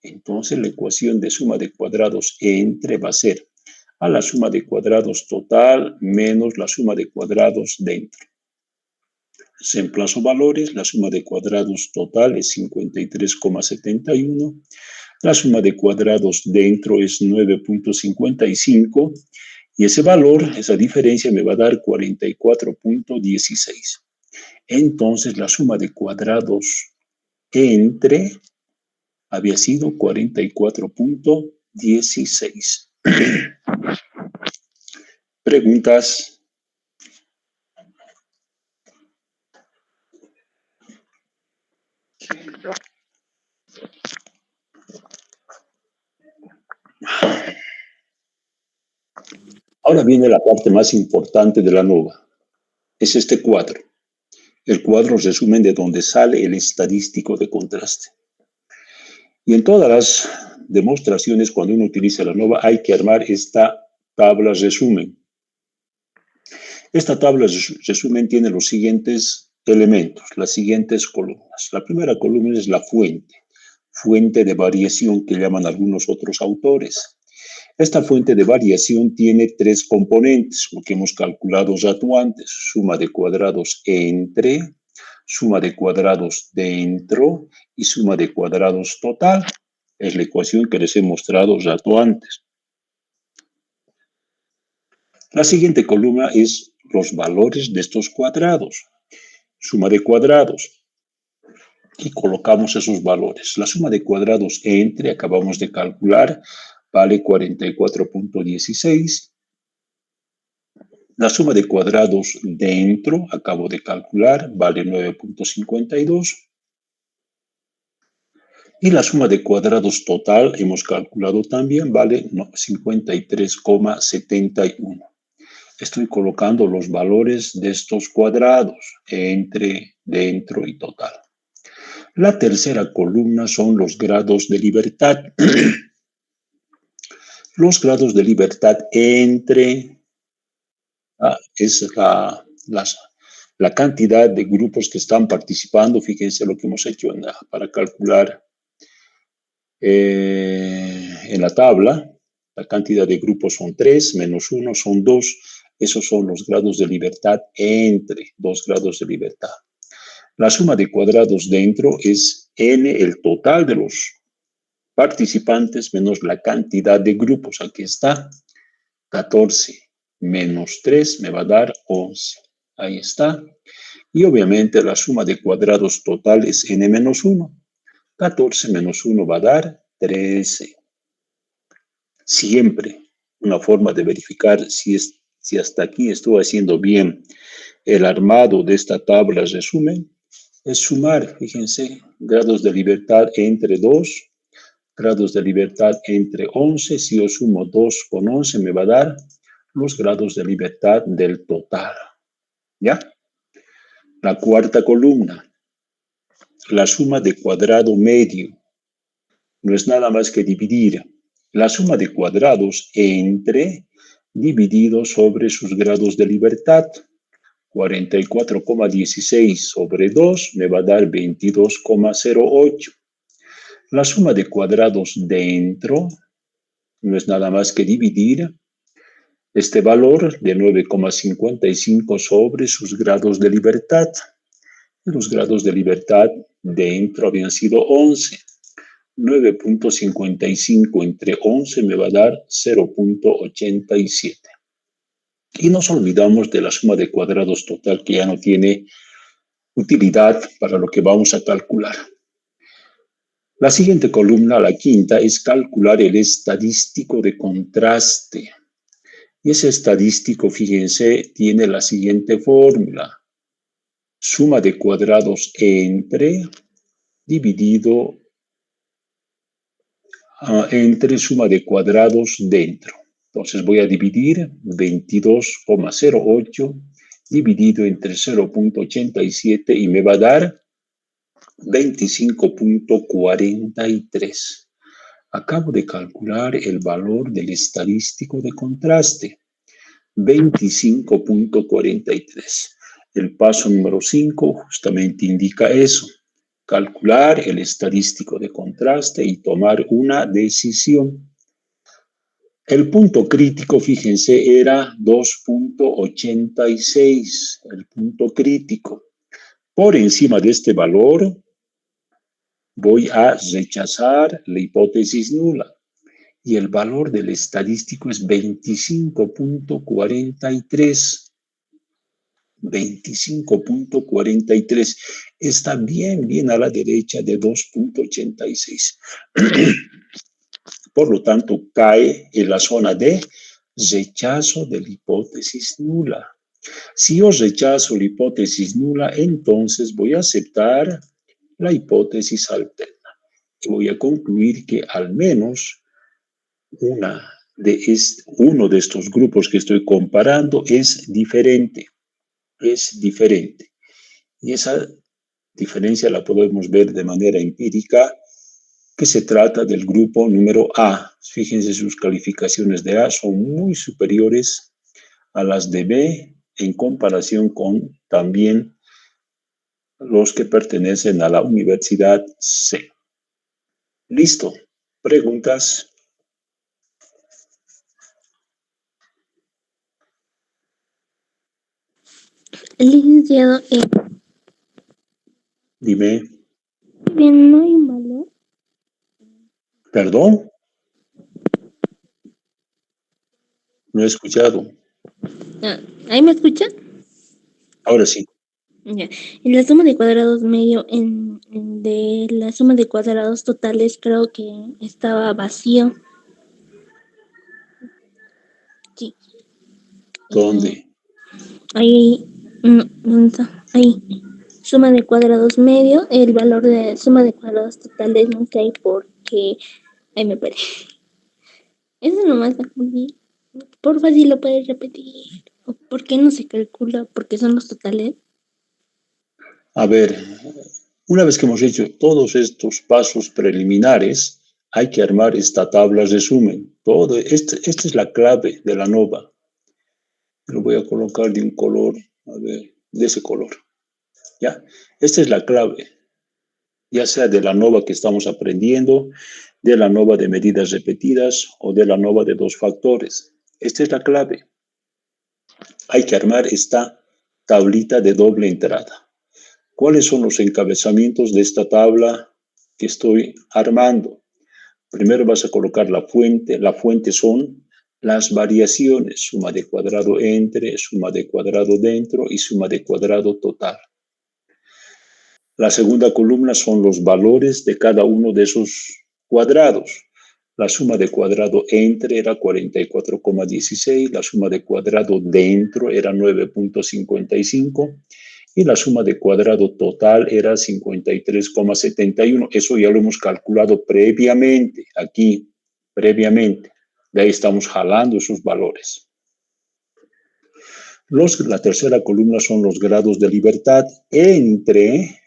Entonces la ecuación de suma de cuadrados entre va a ser a la suma de cuadrados total menos la suma de cuadrados dentro. Reemplazo valores, la suma de cuadrados total es 53,71, la suma de cuadrados dentro es 9.55 y ese valor, esa diferencia me va a dar 44.16. Entonces la suma de cuadrados entre había sido 44.16. ¿Preguntas? Ahora viene la parte más importante de la NOVA. Es este cuadro. El cuadro resumen de donde sale el estadístico de contraste. Y en todas las demostraciones, cuando uno utiliza la NOVA, hay que armar esta tabla resumen. Esta tabla resumen tiene los siguientes elementos, las siguientes columnas. La primera columna es la fuente de variación que llaman algunos otros autores. Esta fuente de variación tiene tres componentes, lo que hemos calculado ya antes, suma de cuadrados entre, suma de cuadrados dentro y suma de cuadrados total. Es la ecuación que les he mostrado ya antes. La siguiente columna es los valores de estos cuadrados, suma de cuadrados, y colocamos esos valores. La suma de cuadrados entre, acabamos de calcular, vale 44.16. La suma de cuadrados dentro, acabo de calcular, vale 9.52. Y la suma de cuadrados total, hemos calculado también, vale 53,71. Estoy colocando los valores de estos cuadrados, entre, dentro y total. La tercera columna son los grados de libertad. Los grados de libertad entre es la cantidad de grupos que están participando. Fíjense lo que hemos hecho para calcular en la tabla. La cantidad de grupos son 3, menos 1 son 2. Esos son los grados de libertad entre, 2 grados de libertad. La suma de cuadrados dentro es n, el total de los participantes, menos la cantidad de grupos. Aquí está, 14 menos 3 me va a dar 11. Ahí está. Y obviamente la suma de cuadrados total es n menos 1. 14 menos 1 va a dar 13. Siempre una forma de verificar si hasta aquí estoy haciendo bien el armado de esta tabla resumen es sumar. Fíjense, grados de libertad entre 2, grados de libertad entre 11. Si yo sumo 2 con 11 me va a dar los grados de libertad del total. ¿Ya? La cuarta columna, la suma de cuadrado medio. No es nada más que dividir la suma de cuadrados entre dividido sobre sus grados de libertad. 44,16 sobre 2 me va a dar 22,08. La suma de cuadrados dentro no es nada más que dividir este valor de 9,55 sobre sus grados de libertad. Los grados de libertad dentro habían sido 11. 9.55 entre 11 me va a dar 0.87. Y nos olvidamos de la suma de cuadrados total, que ya no tiene utilidad para lo que vamos a calcular. La siguiente columna, la quinta, es calcular el estadístico de contraste. Y ese estadístico, fíjense, tiene la siguiente fórmula. Suma de cuadrados entre dividido entre suma de cuadrados dentro. Entonces voy a dividir 22,08 dividido entre 0.87 y me va a dar 25.43. Acabo de calcular el valor del estadístico de contraste. 25.43. El paso número 5 justamente indica eso. Calcular el estadístico de contraste y tomar una decisión. El punto crítico, fíjense, era 2.86, el punto crítico. Por encima de este valor, voy a rechazar la hipótesis nula. Y el valor del estadístico es 25.43. 25.43. Está bien a la derecha de 2.86. Por lo tanto, cae en la zona de rechazo de la hipótesis nula. Si yo rechazo la hipótesis nula, entonces voy a aceptar la hipótesis alterna. Y voy a concluir que al menos uno de estos grupos que estoy comparando es diferente. Es diferente. Y esa diferencia la podemos ver de manera empírica, que se trata del grupo número A. Fíjense, sus calificaciones de A son muy superiores a las de B en comparación con también los que pertenecen a la Universidad C. Listo. ¿Preguntas? Licenciado, Dime. bien, no hay un valor. ¿Perdón? No he escuchado. ¿Ahí me escuchan? Ahora sí. Ya. En la suma de cuadrados medio, de la suma de cuadrados totales, creo que estaba vacío. Sí. ¿Dónde? Ahí, ¿dónde está? Ahí. Suma de cuadrados medio, el valor de suma de cuadrados totales no sé porque ahí me perdí. Eso nomás me confundí. Porfa, si lo puedes repetir. ¿Por qué no se calcula? ¿Porque son los totales? A ver, una vez que hemos hecho todos estos pasos preliminares, hay que armar esta tabla resumen. Esta es la clave de la ANOVA. Lo voy a colocar de un color, a ver, de ese color. ¿Ya? Esta es la clave, ya sea de la ANOVA que estamos aprendiendo, de la ANOVA de medidas repetidas o de la ANOVA de dos factores. Esta es la clave. Hay que armar esta tablita de doble entrada. ¿Cuáles son los encabezamientos de esta tabla que estoy armando? Primero vas a colocar la fuente. La fuente son las variaciones, suma de cuadrado entre, suma de cuadrado dentro y suma de cuadrado total. La segunda columna son los valores de cada uno de esos cuadrados. La suma de cuadrado entre era 44,16, la suma de cuadrado dentro era 9,55 y la suma de cuadrado total era 53,71. Eso ya lo hemos calculado previamente, aquí, previamente. De ahí estamos jalando esos valores. La tercera columna son los grados de libertad entre,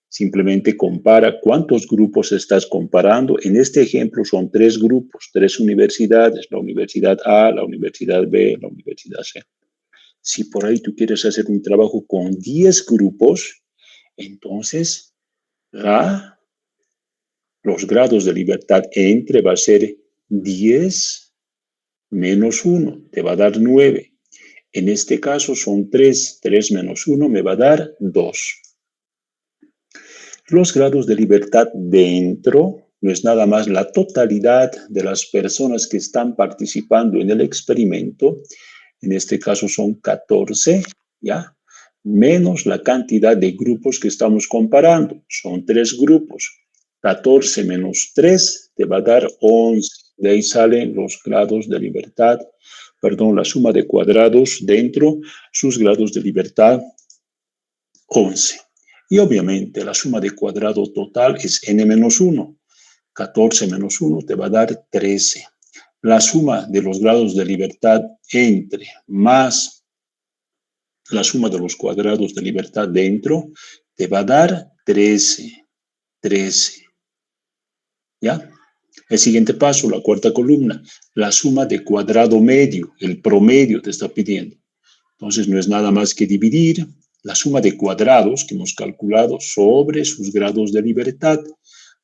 simplemente compara cuántos grupos estás comparando. En este ejemplo son 3 grupos, 3 universidades, la Universidad A, la Universidad B, la Universidad C. Si por ahí tú quieres hacer un trabajo con 10 grupos, entonces los grados de libertad entre va a ser 10 menos 1, te va a dar 9. En este caso son 3, 3 menos 1 me va a dar 2. Los grados de libertad dentro no es nada más la totalidad de las personas que están participando en el experimento. En este caso son 14, ¿ya? Menos la cantidad de grupos que estamos comparando. Son 3 grupos. 14 menos 3 te va a dar 11. De ahí salen los grados de libertad, la suma de cuadrados dentro, sus grados de libertad, 11. Y obviamente la suma de cuadrado total es n menos 1. 14 menos 1 te va a dar 13. La suma de los grados de libertad entre más la suma de los cuadrados de libertad dentro te va a dar 13. 13. ¿Ya? El siguiente paso, la cuarta columna, la suma de cuadrado medio, el promedio te está pidiendo. Entonces no es nada más que dividir la suma de cuadrados que hemos calculado sobre sus grados de libertad.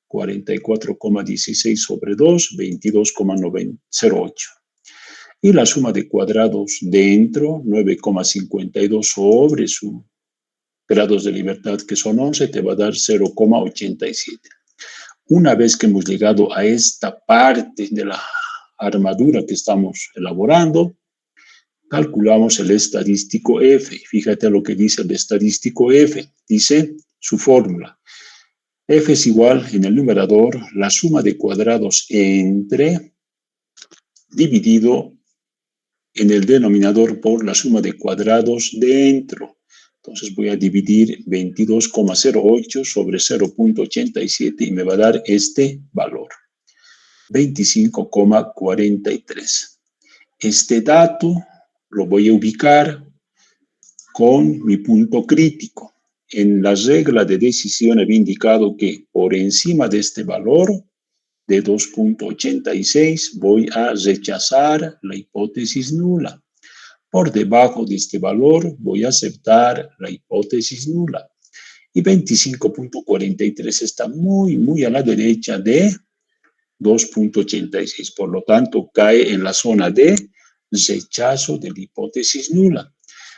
44,16 sobre 2, 22,908. Y la suma de cuadrados dentro, 9,52 sobre sus grados de libertad que son 11, te va a dar 0,87. Una vez que hemos llegado a esta parte de la armadura que estamos elaborando, calculamos el estadístico F. Fíjate lo que dice el estadístico F. Dice su fórmula. F es igual, en el numerador, la suma de cuadrados entre, dividido en el denominador por la suma de cuadrados dentro. Entonces voy a dividir 22,08 sobre 0,87 y me va a dar este valor, 25,43. Este dato lo voy a ubicar con mi punto crítico. En la regla de decisión había indicado que por encima de este valor de 2,86 voy a rechazar la hipótesis nula. Por debajo de este valor voy a aceptar la hipótesis nula. Y 25,43 está muy a la derecha de 2,86. Por lo tanto, cae en la zona de rechazo de la hipótesis nula.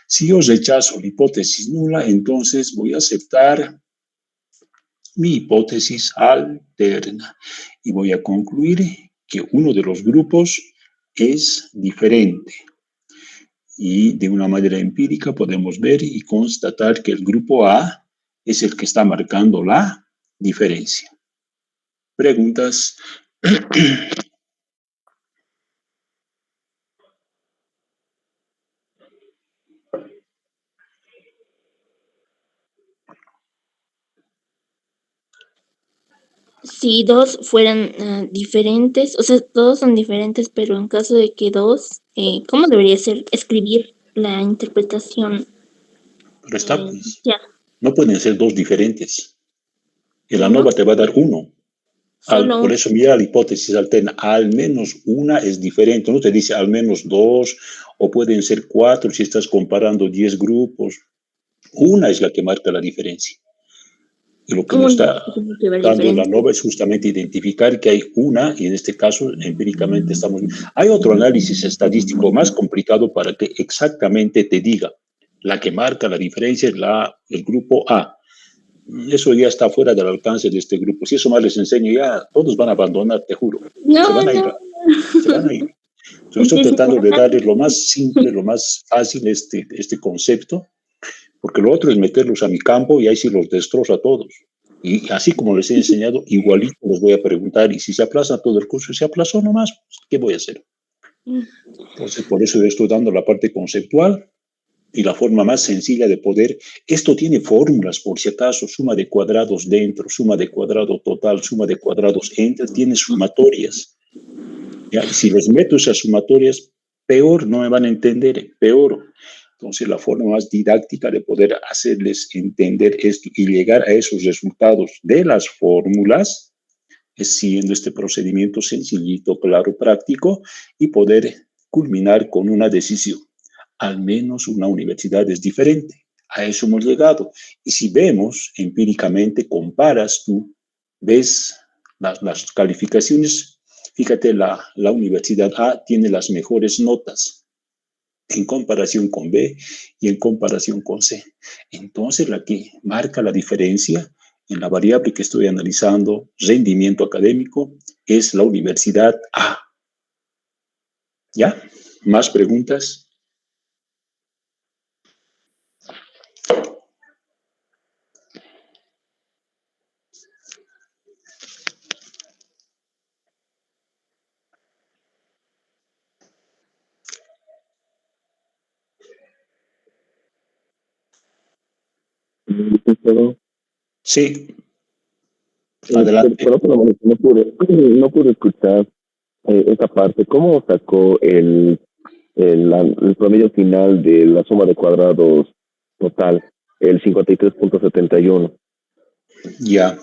Si yo rechazo la hipótesis nula, entonces voy a aceptar mi hipótesis alterna. Y voy a concluir que uno de los grupos es diferente. Y de una manera empírica podemos ver y constatar que el grupo A es el que está marcando la diferencia. ¿Preguntas? Si dos fueran diferentes, o sea, todos son diferentes, pero en caso de que dos, ¿cómo debería ser escribir la interpretación? Pero está, pues, Ya, no pueden ser dos diferentes. El ¿no? ANOVA te va a dar uno. Solo Por eso mira la hipótesis alterna, al menos una es diferente, no te dice al menos dos, o pueden ser cuatro si estás comparando 10 grupos. Una es la que marca la diferencia. Y lo que nos una está tiene que ver dando la diferente. ANOVA es justamente identificar que hay una, y en este caso empíricamente estamos... Hay otro análisis estadístico más complicado para que exactamente te diga, la que marca la diferencia es el grupo A. Eso ya está fuera del alcance de este grupo. Si eso más les enseño, ya todos van a abandonar, te juro. Se van a ir. Se van a ir. Yo estoy tratando de darles lo más simple, lo más fácil este concepto, porque lo otro es meterlos a mi campo y ahí sí los destrozo a todos. Y así como les he enseñado, igualito les voy a preguntar, y si se aplaza todo el curso, se aplazó nomás, ¿qué voy a hacer? Entonces, por eso yo estoy dando la parte conceptual y la forma más sencilla de poder. Esto tiene fórmulas, por si acaso, suma de cuadrados dentro, suma de cuadrado total, suma de cuadrados entre, tiene sumatorias. ¿Ya? Y si les meto esas sumatorias, peor no me van a entender, peor. Entonces, la forma más didáctica de poder hacerles entender esto y llegar a esos resultados de las fórmulas es siguiendo este procedimiento sencillito, claro, práctico, y poder culminar con una decisión. Al menos una universidad es diferente. A eso hemos llegado. Y si vemos empíricamente, comparas tú, ves las calificaciones, fíjate, la Universidad A tiene las mejores notas en comparación con B y en comparación con C. Entonces, la que marca la diferencia en la variable que estoy analizando, rendimiento académico, es la Universidad A. ¿Ya? ¿Más preguntas? Sí, adelante. Por otro lado, no pude escuchar esa parte. ¿Cómo sacó el promedio final de la suma de cuadrados total, el 53,71? Ya,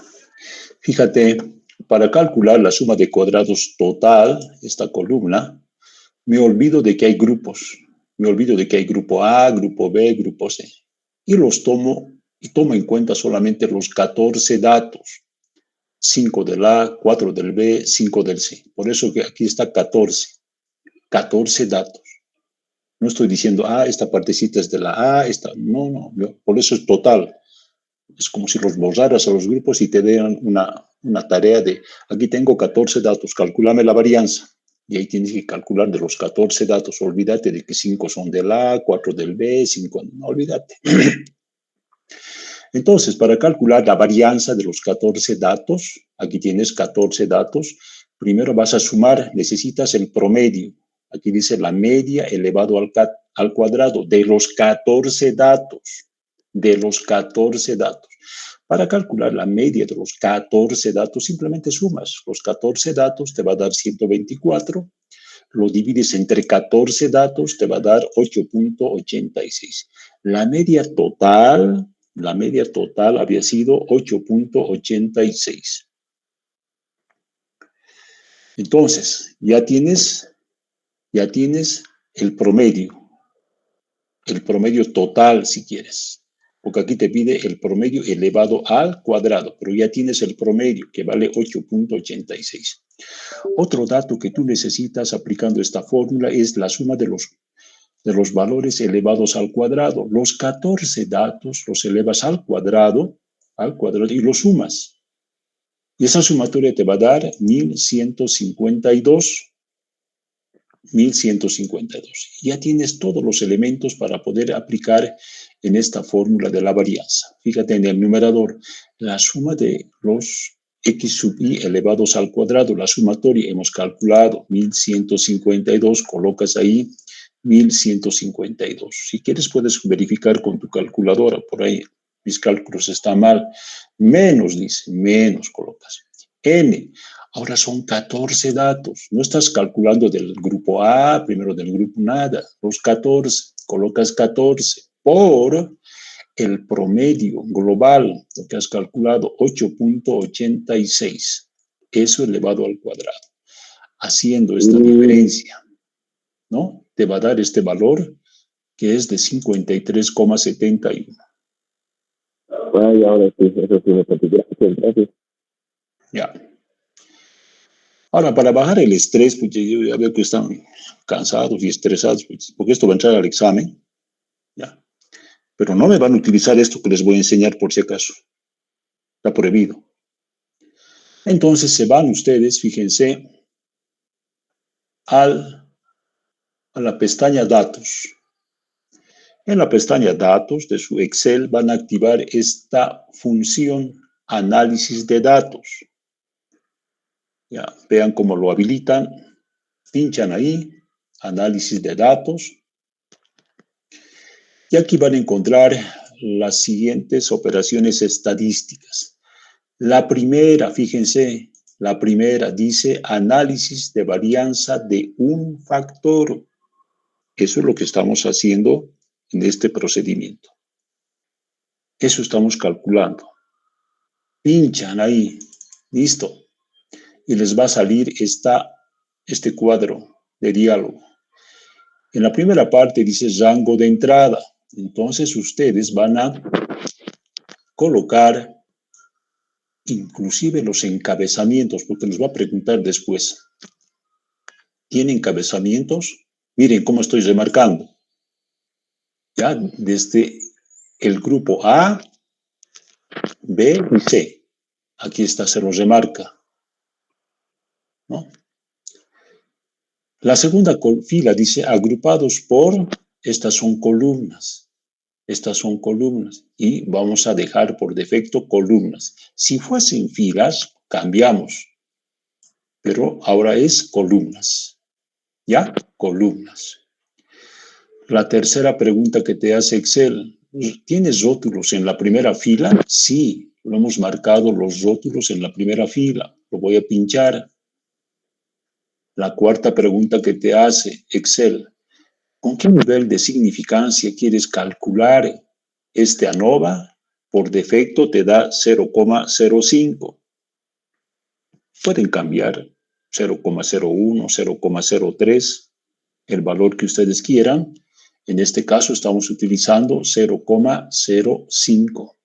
fíjate, para calcular la suma de cuadrados total, esta columna, me olvido de que hay grupos. Me olvido de que hay grupo A, grupo B, grupo C. Y los tomo en cuenta solamente los 14 datos. 5 del A, 4 del B, 5 del C. Por eso que aquí está 14. 14 datos. No estoy diciendo, esta partecita es de la A, esta. No. Por eso es total. Es como si los borraras a los grupos y te dieran una tarea de, aquí tengo 14 datos, calculame la varianza. Y ahí tienes que calcular de los 14 datos. Olvídate de que 5 son del A, 4 del B, 5, no, olvídate. Entonces, para calcular la varianza de los 14 datos, aquí tienes 14 datos, primero vas a sumar, necesitas el promedio. Aquí dice la media elevado al cuadrado de los 14 datos. De los 14 datos. Para calcular la media de los 14 datos, simplemente sumas. Los 14 datos te va a dar 124. Lo divides entre 14 datos, te va a dar 8.86. La media total había sido 8.86. Entonces, ya tienes el promedio total si quieres, porque aquí te pide el promedio elevado al cuadrado, pero ya tienes el promedio que vale 8.86. Otro dato que tú necesitas aplicando esta fórmula es la suma de los valores elevados al cuadrado. Los 14 datos los elevas al cuadrado y los sumas. Y esa sumatoria te va a dar 1152. Ya tienes todos los elementos para poder aplicar en esta fórmula de la varianza. Fíjate en el numerador, la suma de los x sub i elevados al cuadrado, la sumatoria hemos calculado 1152, colocas ahí 1152. Si quieres puedes verificar con tu calculadora, por ahí mis cálculos están mal, menos dice, menos colocas. N, ahora son 14 datos, no estás calculando del grupo A, primero del grupo nada, los 14, colocas 14 por el promedio global, lo que has calculado, 8.86, eso elevado al cuadrado. Haciendo esta diferencia, ¿no? Te va a dar este valor que es de 53,71. Ay, ahora sí, eso sí me parece. Gracias. Ya. Ahora, para bajar el estrés, pues yo ya veo que están cansados y estresados, pues, porque esto va a entrar al examen, ya. Pero no me van a utilizar esto que les voy a enseñar por si acaso. Está prohibido. Entonces se van ustedes, fíjense, a la pestaña Datos. En la pestaña Datos de su Excel van a activar esta función Análisis de Datos. Ya, vean cómo lo habilitan. Pinchan ahí, Análisis de Datos. Y aquí van a encontrar las siguientes operaciones estadísticas. La primera, fíjense, la primera dice análisis de varianza de un factor. Eso es lo que estamos haciendo en este procedimiento. Eso estamos calculando. Pinchan ahí, listo. Y les va a salir este cuadro de diálogo. En la primera parte dice rango de entrada. Entonces ustedes van a colocar inclusive los encabezamientos, porque nos va a preguntar después. ¿Tiene encabezamientos? Miren cómo estoy remarcando. Ya, desde el grupo A, B y C. Aquí está, se los remarca, ¿no? La segunda fila dice agrupados por, estas son columnas. Estas son columnas y vamos a dejar por defecto columnas. Si fuesen filas, cambiamos, pero ahora es columnas. ¿Ya? Columnas. La tercera pregunta que te hace Excel, ¿tienes rótulos en la primera fila? Sí, lo hemos marcado los rótulos en la primera fila. Lo voy a pinchar. La cuarta pregunta que te hace Excel, ¿con qué nivel de significancia quieres calcular este ANOVA? Por defecto te da 0,05. Pueden cambiar 0,01, 0,03, el valor que ustedes quieran. En este caso estamos utilizando 0,05.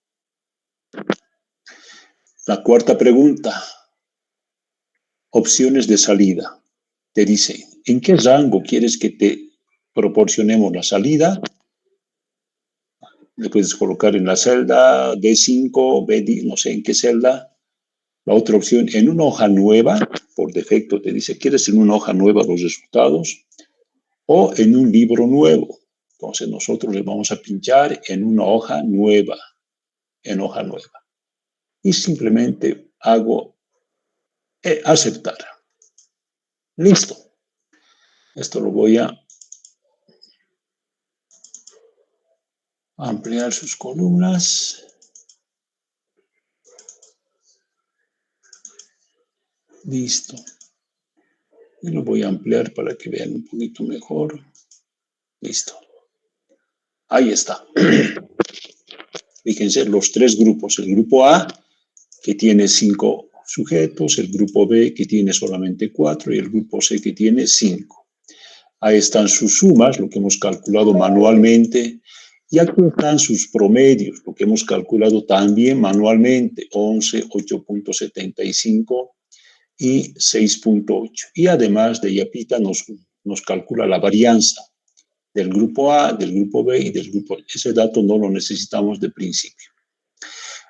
La cuarta pregunta, opciones de salida. Te dice, ¿en qué rango quieres que te proporcionemos la salida? Le puedes colocar en la celda D5, B10, no sé en qué celda. La otra opción, en una hoja nueva, por defecto te dice, ¿quieres en una hoja nueva los resultados? O en un libro nuevo. Entonces nosotros le vamos a pinchar en una hoja nueva. en hoja nueva. Y simplemente hago aceptar. Listo. Esto lo voy a ampliar sus columnas. Listo. Y lo voy a ampliar para que vean un poquito mejor. Listo. Ahí está. Fíjense los tres grupos. El grupo A, que tiene 5 sujetos, el grupo B, que tiene solamente 4, y el grupo C, que tiene 5. Ahí están sus sumas, lo que hemos calculado manualmente, y aquí están sus promedios, lo que hemos calculado también manualmente, 11, 8.75 y 6.8. Y además de Yapita nos calcula la varianza del grupo A, del grupo B y del grupo C. Ese dato no lo necesitamos de principio.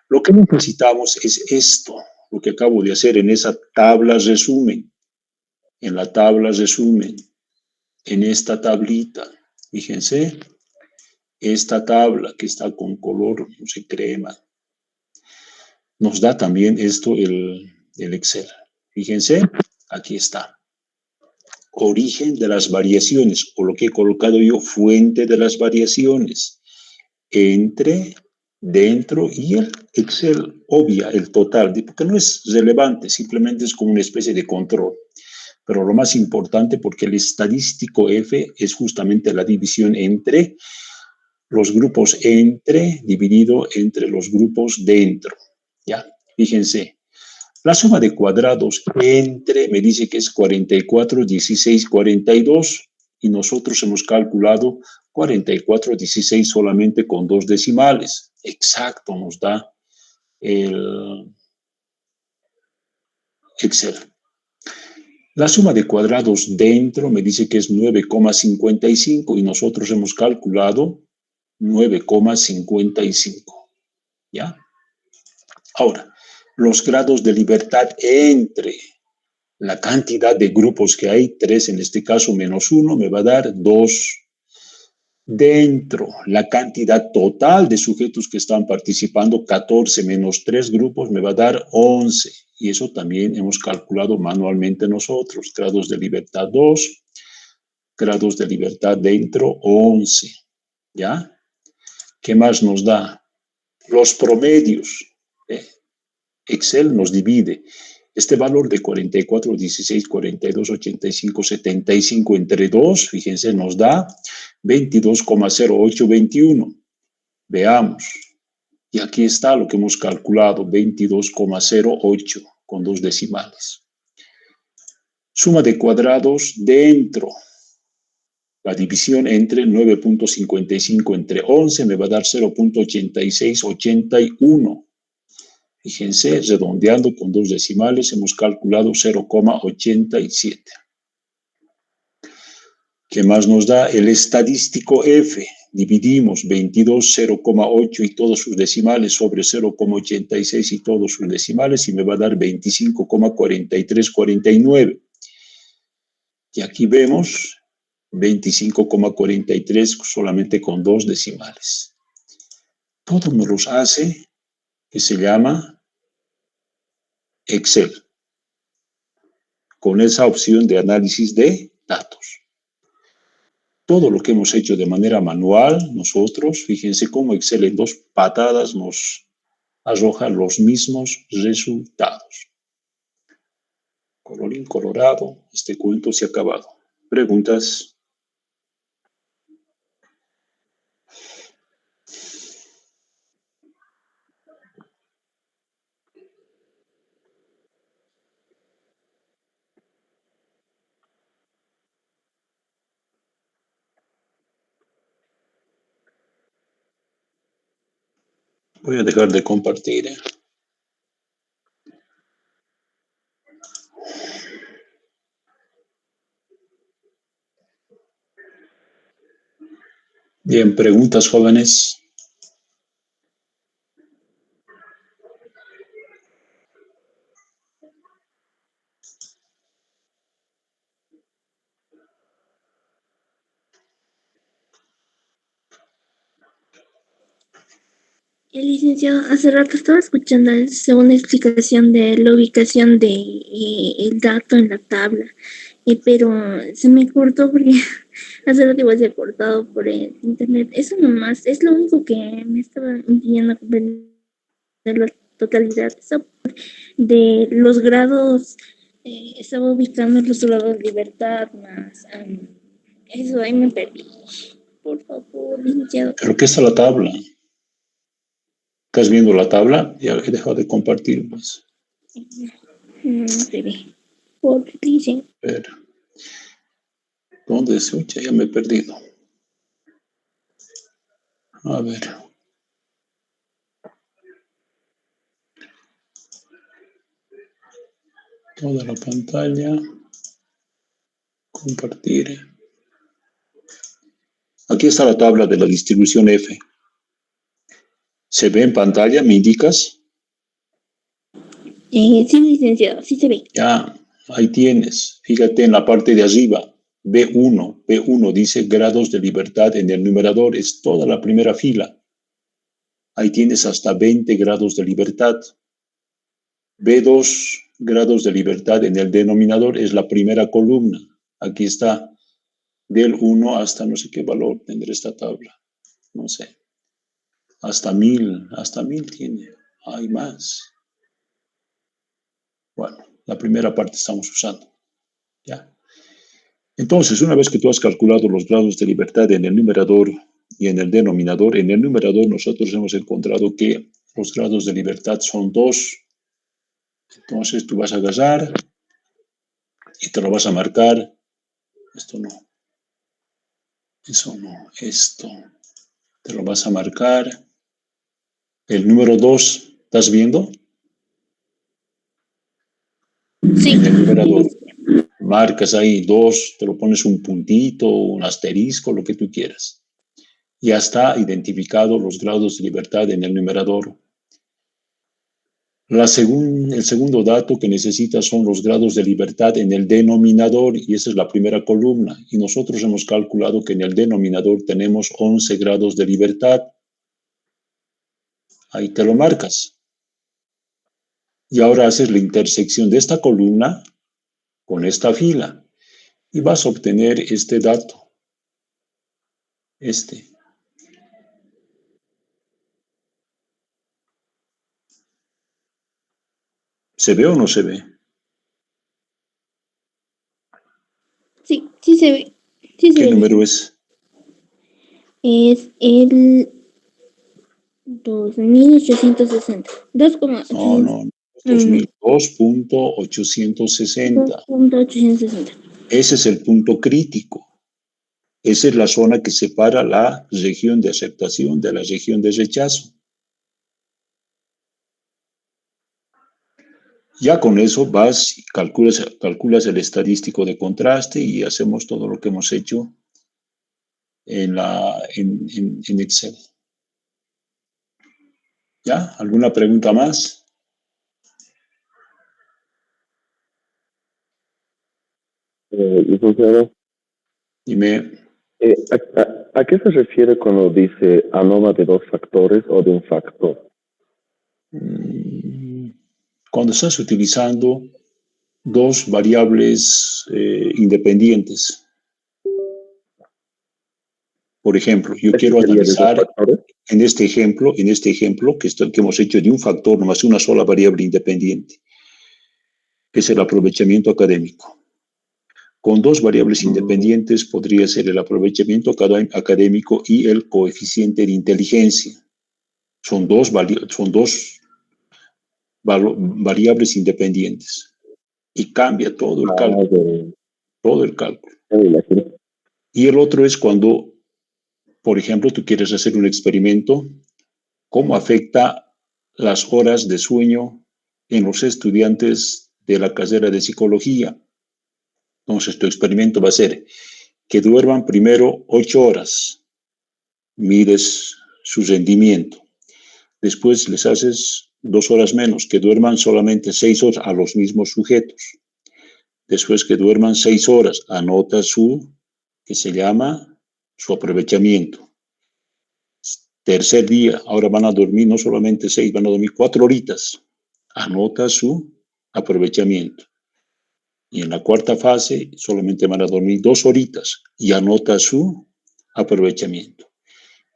Lo que necesitamos es esto, lo que acabo de hacer en esa tabla resumen. En la tabla resumen, en esta tablita, fíjense, esta tabla que está con color, no sé, crema, nos da también esto el Excel. Fíjense, aquí está. Origen de las variaciones, o lo que he colocado yo, fuente de las variaciones, entre, dentro, y el Excel obvia el total, porque no es relevante, simplemente es como una especie de control. Pero lo más importante, porque el estadístico F es justamente la división entre los grupos entre, dividido entre los grupos dentro. ¿Ya? Fíjense. La suma de cuadrados entre me dice que es 44, 16, 42 y nosotros hemos calculado 44, 16 solamente con 2 decimales. Exacto, nos da el Excel. La suma de cuadrados dentro me dice que es 9,55 y nosotros hemos calculado 9,55. ¿Ya? Ahora, los grados de libertad entre la cantidad de grupos que hay, 3 en este caso, menos 1, me va a dar 2. Dentro, la cantidad total de sujetos que están participando, 14 menos 3 grupos, me va a dar 11. Y eso también hemos calculado manualmente nosotros. Grados de libertad 2, grados de libertad dentro 11. ¿Ya? ¿Qué más nos da? Los promedios. Excel nos divide este valor de 44, 16, 42, 85, 75 entre 2, fíjense, nos da 22,0821. Veamos. Y aquí está lo que hemos calculado, 22,08 con 2 decimales. Suma de cuadrados dentro. La división entre 9.55 entre 11 me va a dar 0.8681. Fíjense, redondeando con 2 decimales, hemos calculado 0,87. ¿Qué más nos da? El estadístico F. Dividimos 22, 0,8 y todos sus decimales sobre 0,86 y todos sus decimales y me va a dar 25,4349. Y aquí vemos 25,43 solamente con 2 decimales. Todo nos los hace que se llama Excel, con esa opción de análisis de datos. Todo lo que hemos hecho de manera manual, nosotros, fíjense cómo Excel en 2 patadas nos arroja los mismos resultados. Colorín colorado, este cuento se ha acabado. ¿Preguntas? Voy a dejar de compartir. Bien, preguntas, jóvenes. Licenciado, hace rato estaba escuchando la segunda explicación de la ubicación de el dato en la tabla, pero se me cortó porque hace rato igual se ha cortado por el internet. Eso nomás es lo único que me estaba impidiendo comprender la totalidad. Eso de los grados, estaba ubicando los grados de libertad más. Eso ahí me perdí. Por favor, licenciado. ¿Pero qué está la tabla? ¿Estás viendo la tabla? Ya he dejado de compartir más. No se ve. Por licenciado. Espera. ¿Dónde se escucha? Ya me he perdido. A ver. Toda la pantalla. Compartir. Aquí está la tabla de la distribución F. ¿Se ve en pantalla? ¿Me indicas? Sí, licenciado, sí se ve. Ya, ahí tienes. Fíjate en la parte de arriba. B1. B1 dice grados de libertad en el numerador. Es toda la primera fila. Ahí tienes hasta 20 grados de libertad. B2, grados de libertad en el denominador, es la primera columna. Aquí está. Del 1 hasta no sé qué valor tendrá esta tabla. No sé. Hasta 1000 tiene. Hay más. Bueno, la primera parte estamos usando. ¿Ya? Entonces, una vez que tú has calculado los grados de libertad en el numerador y en el denominador nosotros hemos encontrado que los grados de libertad son 2. Entonces, tú vas a agarrar y te lo vas a marcar. Esto no. Eso no. Esto. Te lo vas a marcar. El número 2, ¿estás viendo? Sí. En el numerador. Marcas ahí 2, te lo pones un puntito, un asterisco, lo que tú quieras. Ya está identificado los grados de libertad en el numerador. El segundo dato que necesitas son los grados de libertad en el denominador, y esa es la primera columna. Y nosotros hemos calculado que en el denominador tenemos 11 grados de libertad. Ahí te lo marcas. Y ahora haces la intersección de esta columna con esta fila. Y vas a obtener este dato. Este. ¿Se ve o no se ve? Sí, sí se ve. Sí se ¿Qué ve. número es? Es el 2860. 2,860. No. 2002.860. 2.860. Ese es el punto crítico. Esa es la zona que separa la región de aceptación de la región de rechazo. Ya con eso vas y calculas el estadístico de contraste y hacemos todo lo que hemos hecho en Excel. ¿Ya? ¿Alguna pregunta más? Licenciado, Dime. ¿a qué se refiere cuando dice ANOVA de 2 factores o de un factor? Cuando estás utilizando dos variables independientes. Por ejemplo, yo quiero analizar en este ejemplo que hemos hecho de un factor nomás una sola variable independiente, que es el aprovechamiento académico. Con dos variables independientes podría ser el aprovechamiento académico y el coeficiente de inteligencia. Son dos variables independientes y cambia todo el cálculo. Todo el cálculo. Y el otro es cuando, por ejemplo, tú quieres hacer un experimento, cómo afecta las horas de sueño en los estudiantes de la carrera de psicología. Entonces, tu experimento va a ser que duerman primero 8 horas, mides su rendimiento. Después les haces 2 horas menos, que duerman solamente 6 horas a los mismos sujetos. Después que duerman 6 horas, anota que se llama su aprovechamiento. Tercer día, ahora van a dormir no solamente 6, van a dormir 4 horitas. Anota su aprovechamiento. Y en la cuarta fase solamente van a dormir 2 horitas y anota su aprovechamiento.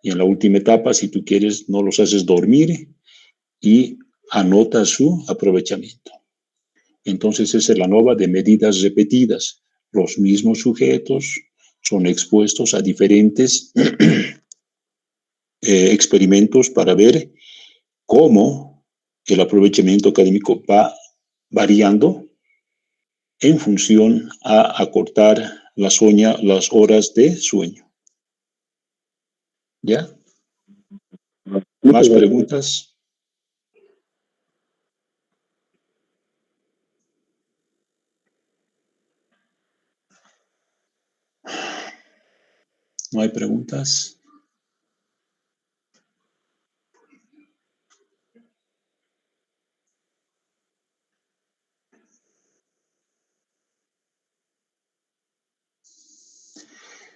Y en la última etapa, si tú quieres, no los haces dormir y anota su aprovechamiento. Entonces esa es la NOVA de medidas repetidas. Los mismos sujetos son expuestos a diferentes experimentos para ver cómo el aprovechamiento académico va variando en función a acortar las horas de sueño. ¿Ya? ¿Más preguntas? ¿No hay preguntas?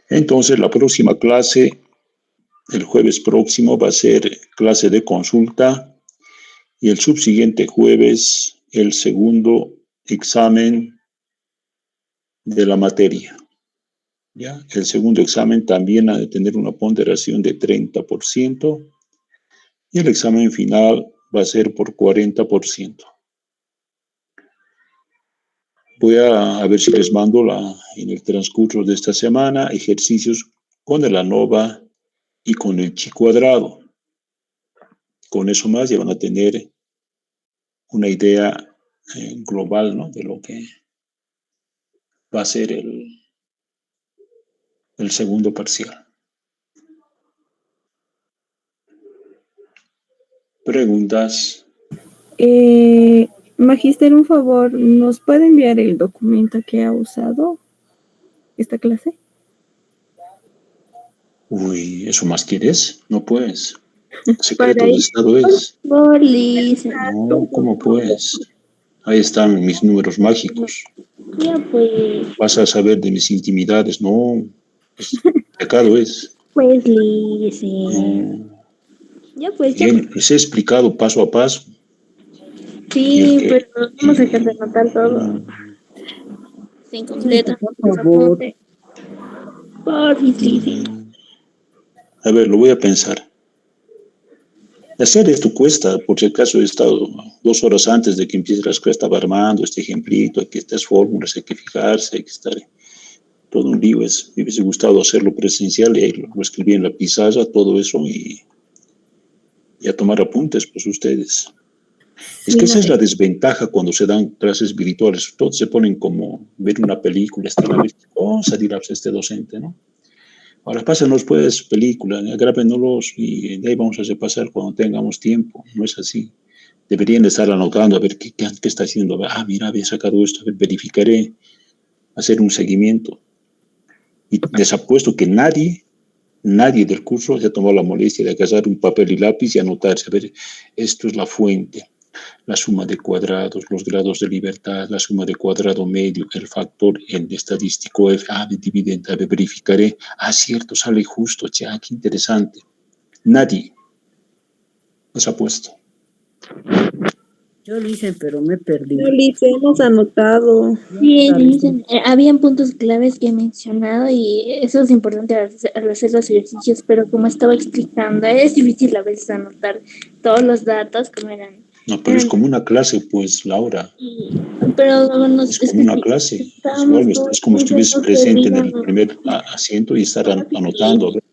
Entonces, la próxima clase, el jueves próximo, va a ser clase de consulta y el subsiguiente jueves, el segundo examen de la materia. ¿Ya? El segundo examen también ha de tener una ponderación de 30% y el examen final va a ser por 40%. Voy a ver si les mando en el transcurso de esta semana ejercicios con el ANOVA y con el chi cuadrado. Con eso más ya van a tener una idea global, ¿no?, de lo que va a ser el segundo parcial. ¿Preguntas? Magister, un favor, ¿nos puede enviar el documento que ha usado esta clase? Uy, ¿eso más quieres? No puedes. Secreto Para de ir. Estado es. Por Lisa. No, ¿cómo puedes? Ahí están mis números mágicos. Ya pues. Vas a saber de mis intimidades. No, es, pecado es. Pues Lisa. No. Ya pues, ya. Bien, les he explicado paso a paso. Y el Sí, que... pero vamos a dejar de anotar todo. Sin completo. Por favor. Por Lisa. A ver, lo voy a pensar. Hacer esto cuesta, por si acaso he estado 2 horas antes de que empiece la escuela, estaba armando este ejemplito, aquí estas fórmulas, hay que fijarse, hay que estar todo un lío. Me hubiese gustado hacerlo presencial y ahí lo escribí en la pizarra, todo eso, y a tomar apuntes, pues ustedes. Es que esa es la desventaja cuando se dan clases virtuales. Todos se ponen como ver una película, están a ver, salir a este docente, ¿no? Ahora pásanos pues película, grábenoslos y de ahí vamos a repasar cuando tengamos tiempo. No es así. Deberían estar anotando a ver qué está haciendo. Ah, mira, había sacado esto, a ver, verificaré, hacer un seguimiento. Y les apuesto que nadie del curso se ha tomado la molestia de agarrar un papel y lápiz y anotarse. A ver, esto es la fuente, la suma de cuadrados, los grados de libertad, la suma de cuadrado medio, el factor en estadístico F, dividente, verificaré. Cierto, sale justo, qué interesante. Nadie les ha puesto. Yo lo hice, pero me perdí. No, Lice, hemos anotado. Sí, dicen, habían puntos claves que he mencionado y eso es importante al hacer los ejercicios, pero como estaba explicando, es difícil a veces anotar todos los datos como eran. No, pero es como una clase, pues, Laura. Pero luego nos... Es como una clase. Es como si estuvieses presente en el primer asiento y estar anotando. A ver.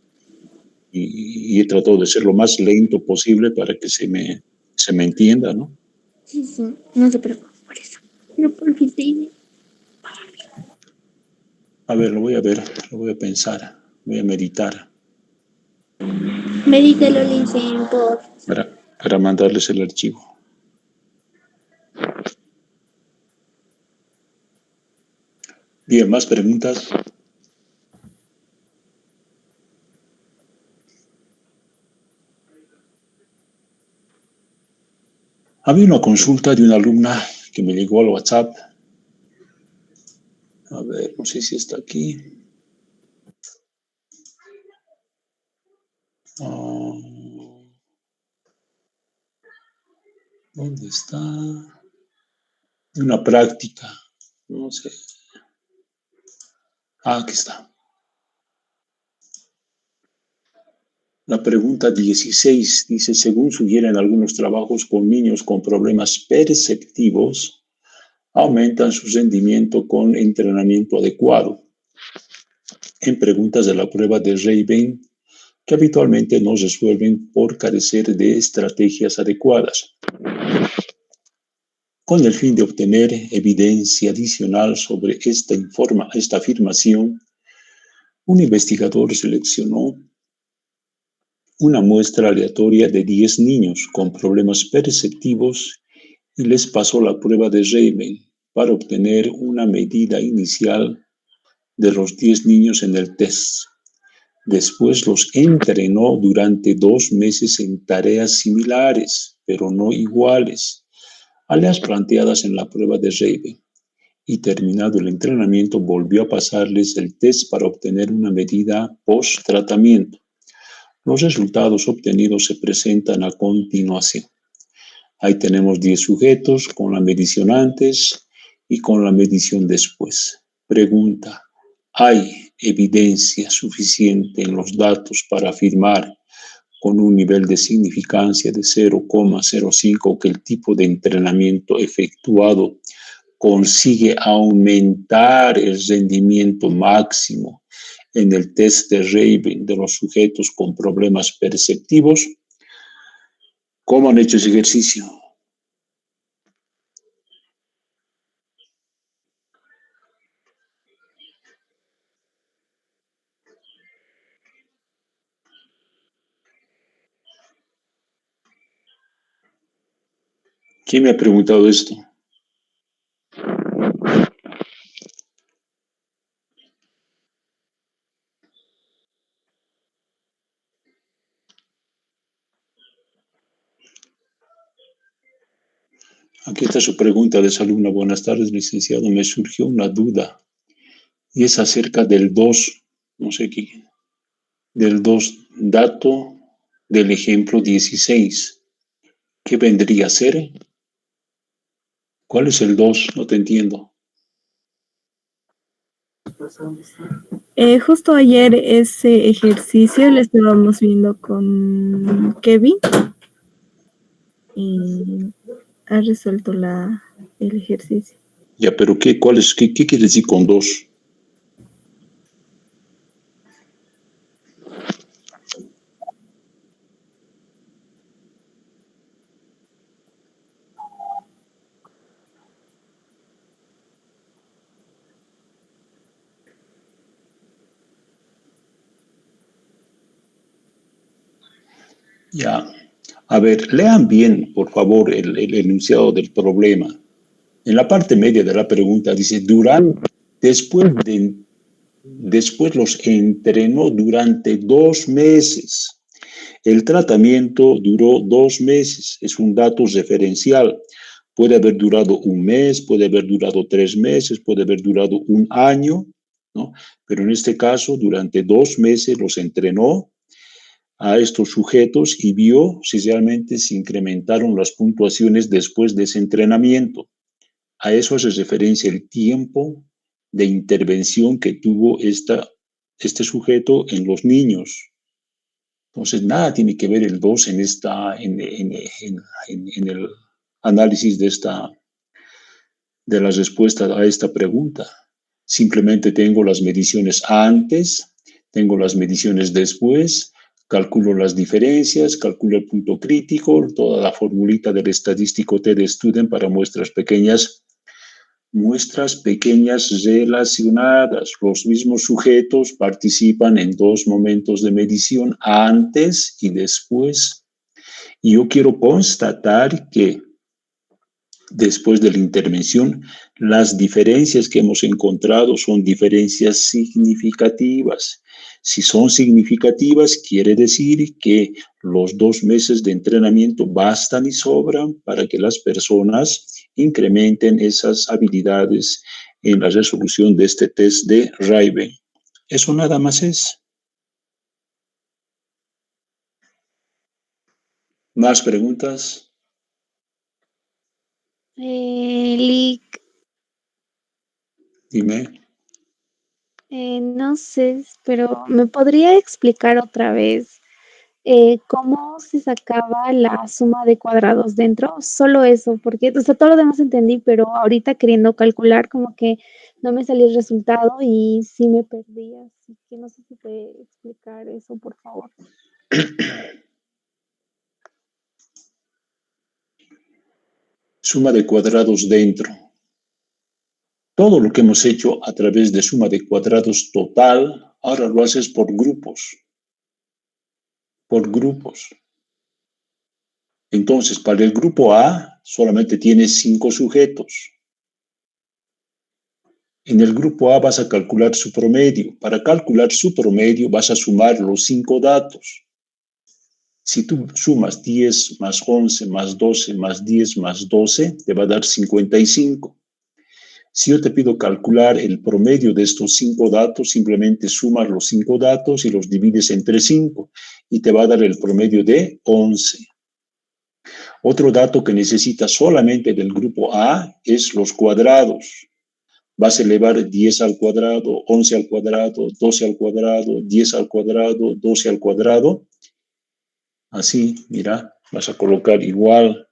Y he tratado de ser lo más lento posible para que se me entienda, ¿no? Sí, no se preocupe por eso. Pero por fin sí. A ver, lo voy a pensar, voy a meditar. Medítelo, Linsen, por... Para mandarles el archivo. Bien, ¿más preguntas? Había una consulta de una alumna que me llegó al WhatsApp. A ver, no sé si está aquí. ¿Dónde está? Una práctica. No sé. Aquí está. La pregunta 16 dice, según sugieren algunos trabajos con niños con problemas perceptivos, aumentan su rendimiento con entrenamiento adecuado. En preguntas de la prueba de Raven, que habitualmente no resuelven por carecer de estrategias adecuadas. Con el fin de obtener evidencia adicional sobre esta afirmación, un investigador seleccionó una muestra aleatoria de 10 niños con problemas perceptivos y les pasó la prueba de Raven para obtener una medida inicial de los 10 niños en el test. Después los entrenó durante 2 meses en tareas similares, pero no iguales, a las planteadas en la prueba de Raven. Y terminado el entrenamiento, volvió a pasarles el test para obtener una medida post-tratamiento. Los resultados obtenidos se presentan a continuación. Ahí tenemos 10 sujetos con la medición antes y con la medición después. Pregunta: ¿hay evidencia suficiente en los datos para afirmar con un nivel de significancia de 0,05 que el tipo de entrenamiento efectuado consigue aumentar el rendimiento máximo en el test de Raven de los sujetos con problemas perceptivos? ¿Cómo han hecho ese ejercicio? ¿Quién me ha preguntado esto? Aquí está su pregunta de alumna. Buenas tardes, licenciado. Me surgió una duda y es acerca del 2, no sé qué, del 2 dato del ejemplo 16. ¿Qué vendría a ser? ¿Cuál es el 2? No te entiendo. Justo ayer ese ejercicio lo estábamos viendo con Kevin y ha resuelto el ejercicio. Ya, pero ¿qué quiere decir con 2? Ya. A ver, lean bien, por favor, el enunciado del problema. En la parte media de la pregunta dice, después los entrenó durante 2 meses. El tratamiento duró 2 meses, es un dato referencial. Puede haber durado 1 mes, puede haber durado 3 meses, puede haber durado 1 año, ¿no? Pero en este caso, durante 2 meses los entrenó a estos sujetos y vio si realmente se incrementaron las puntuaciones después de ese entrenamiento. A eso hace referencia el tiempo de intervención que tuvo este sujeto en los niños. Entonces, nada tiene que ver el 2 en el análisis de la respuesta a esta pregunta. Simplemente tengo las mediciones antes, tengo las mediciones después, calculo las diferencias, calculo el punto crítico, toda la formulita del estadístico TED-Student para muestras pequeñas relacionadas. Los mismos sujetos participan en 2 momentos de medición, antes y después. Y yo quiero constatar que después de la intervención, las diferencias que hemos encontrado son diferencias significativas. Si son significativas, quiere decir que los 2 meses de entrenamiento bastan y sobran para que las personas incrementen esas habilidades en la resolución de este test de Raven. Eso nada más es. ¿Más preguntas? Lick, Dime. no sé, pero ¿me podría explicar otra vez cómo se sacaba la suma de cuadrados dentro? Solo eso, porque, o sea, todo lo demás entendí, pero ahorita queriendo calcular como que no me salía el resultado y sí me perdí, así que no sé si puede explicar eso, por favor. Suma de cuadrados dentro. Todo lo que hemos hecho a través de suma de cuadrados total, ahora lo haces por grupos. Por grupos. Entonces, para el grupo A solamente tienes 5 sujetos. En el grupo A vas a calcular su promedio. Para calcular su promedio vas a sumar los 5 datos. Si tú sumas 10 más 11 más 12 más 10 más 12, te va a dar 55. Si yo te pido calcular el promedio de estos 5 datos, simplemente sumas los 5 datos y los divides entre 5 y te va a dar el promedio de 11. Otro dato que necesitas solamente del grupo A es los cuadrados. Vas a elevar 10 al cuadrado, 11 al cuadrado, 12 al cuadrado, 10 al cuadrado, 12 al cuadrado. Así, mira, vas a colocar igual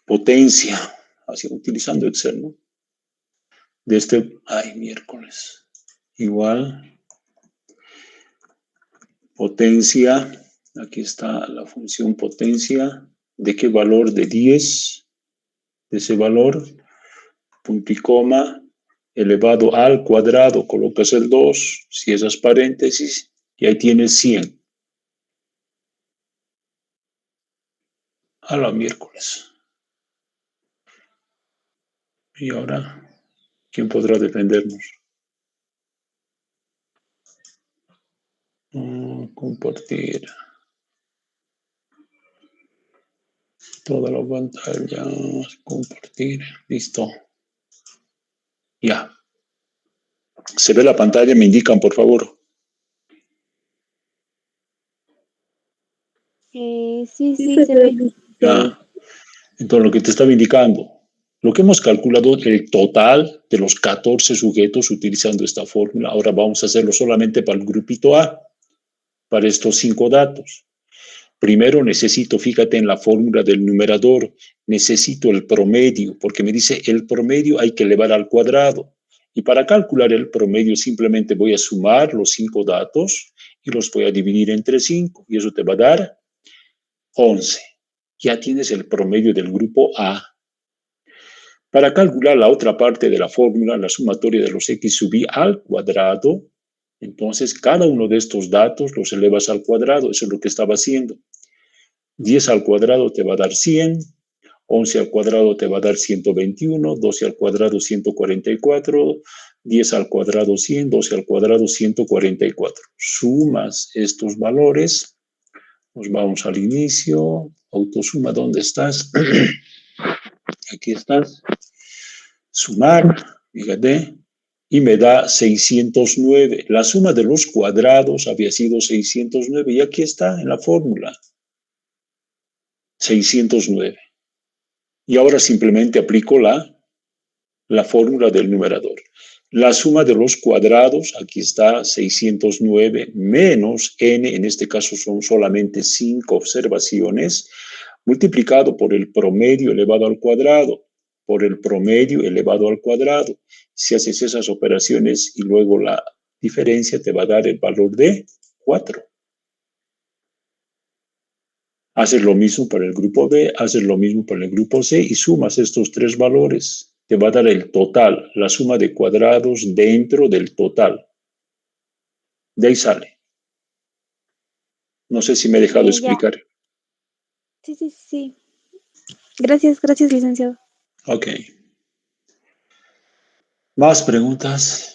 potencia, así utilizando Excel, ¿no? Miércoles. Igual potencia, aquí está la función potencia. ¿De qué valor? De 10, de ese valor, punto y coma, elevado al cuadrado, colocas el 2, si esas paréntesis, y ahí tienes 100. A la miércoles. Y ahora, ¿quién podrá defendernos? Compartir toda la pantalla, compartir, listo. Ya. ¿Se ve la pantalla? Me indican, por favor. Sí, se ve. Ya. Entonces, lo que te estaba indicando, lo que hemos calculado, el total de los 14 sujetos utilizando esta fórmula, ahora vamos a hacerlo solamente para el grupito A, para estos 5 datos. Primero necesito, fíjate en la fórmula del numerador, necesito el promedio, porque me dice el promedio hay que elevar al cuadrado. Y para calcular el promedio simplemente voy a sumar los 5 datos y los voy a dividir entre 5 y eso te va a dar 11. Ya tienes el promedio del grupo A. Para calcular la otra parte de la fórmula, la sumatoria de los x sub i al cuadrado, entonces cada uno de estos datos los elevas al cuadrado, eso es lo que estaba haciendo. 10 al cuadrado te va a dar 100, 11 al cuadrado te va a dar 121, 12 al cuadrado 144, 10 al cuadrado 100, 12 al cuadrado 144. Sumas estos valores, nos vamos al inicio, autosuma, ¿dónde estás? Aquí estás. Sumar, fíjate, y me da 609. La suma de los cuadrados había sido 609 y aquí está en la fórmula. 609. Y ahora simplemente aplico la fórmula del numerador. La suma de los cuadrados, aquí está 609 menos n, en este caso son solamente 5 observaciones, multiplicado por el promedio elevado al cuadrado, por el promedio elevado al cuadrado. Si haces esas operaciones y luego la diferencia te va a dar el valor de 4. Haces lo mismo para el grupo B, haces lo mismo para el grupo C y sumas estos 3 valores. Te va a dar el total, la suma de cuadrados dentro del total. De ahí sale. No sé si me he dejado explicar. Sí. Gracias, licenciado. Ok. ¿Más preguntas?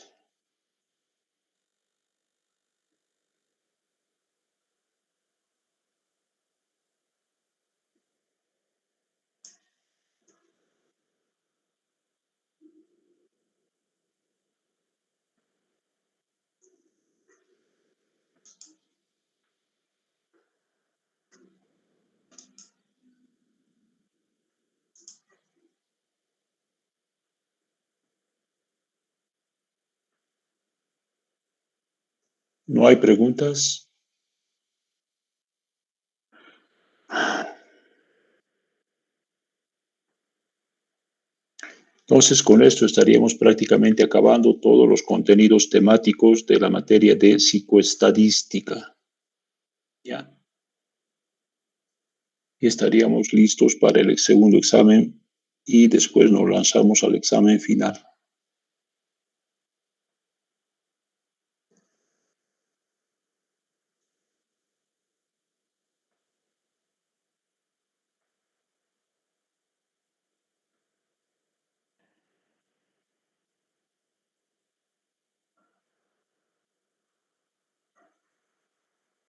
¿No hay preguntas? Entonces, con esto estaríamos prácticamente acabando todos los contenidos temáticos de la materia de psicoestadística. ¿Ya? Y estaríamos listos para el segundo examen y después nos lanzamos al examen final.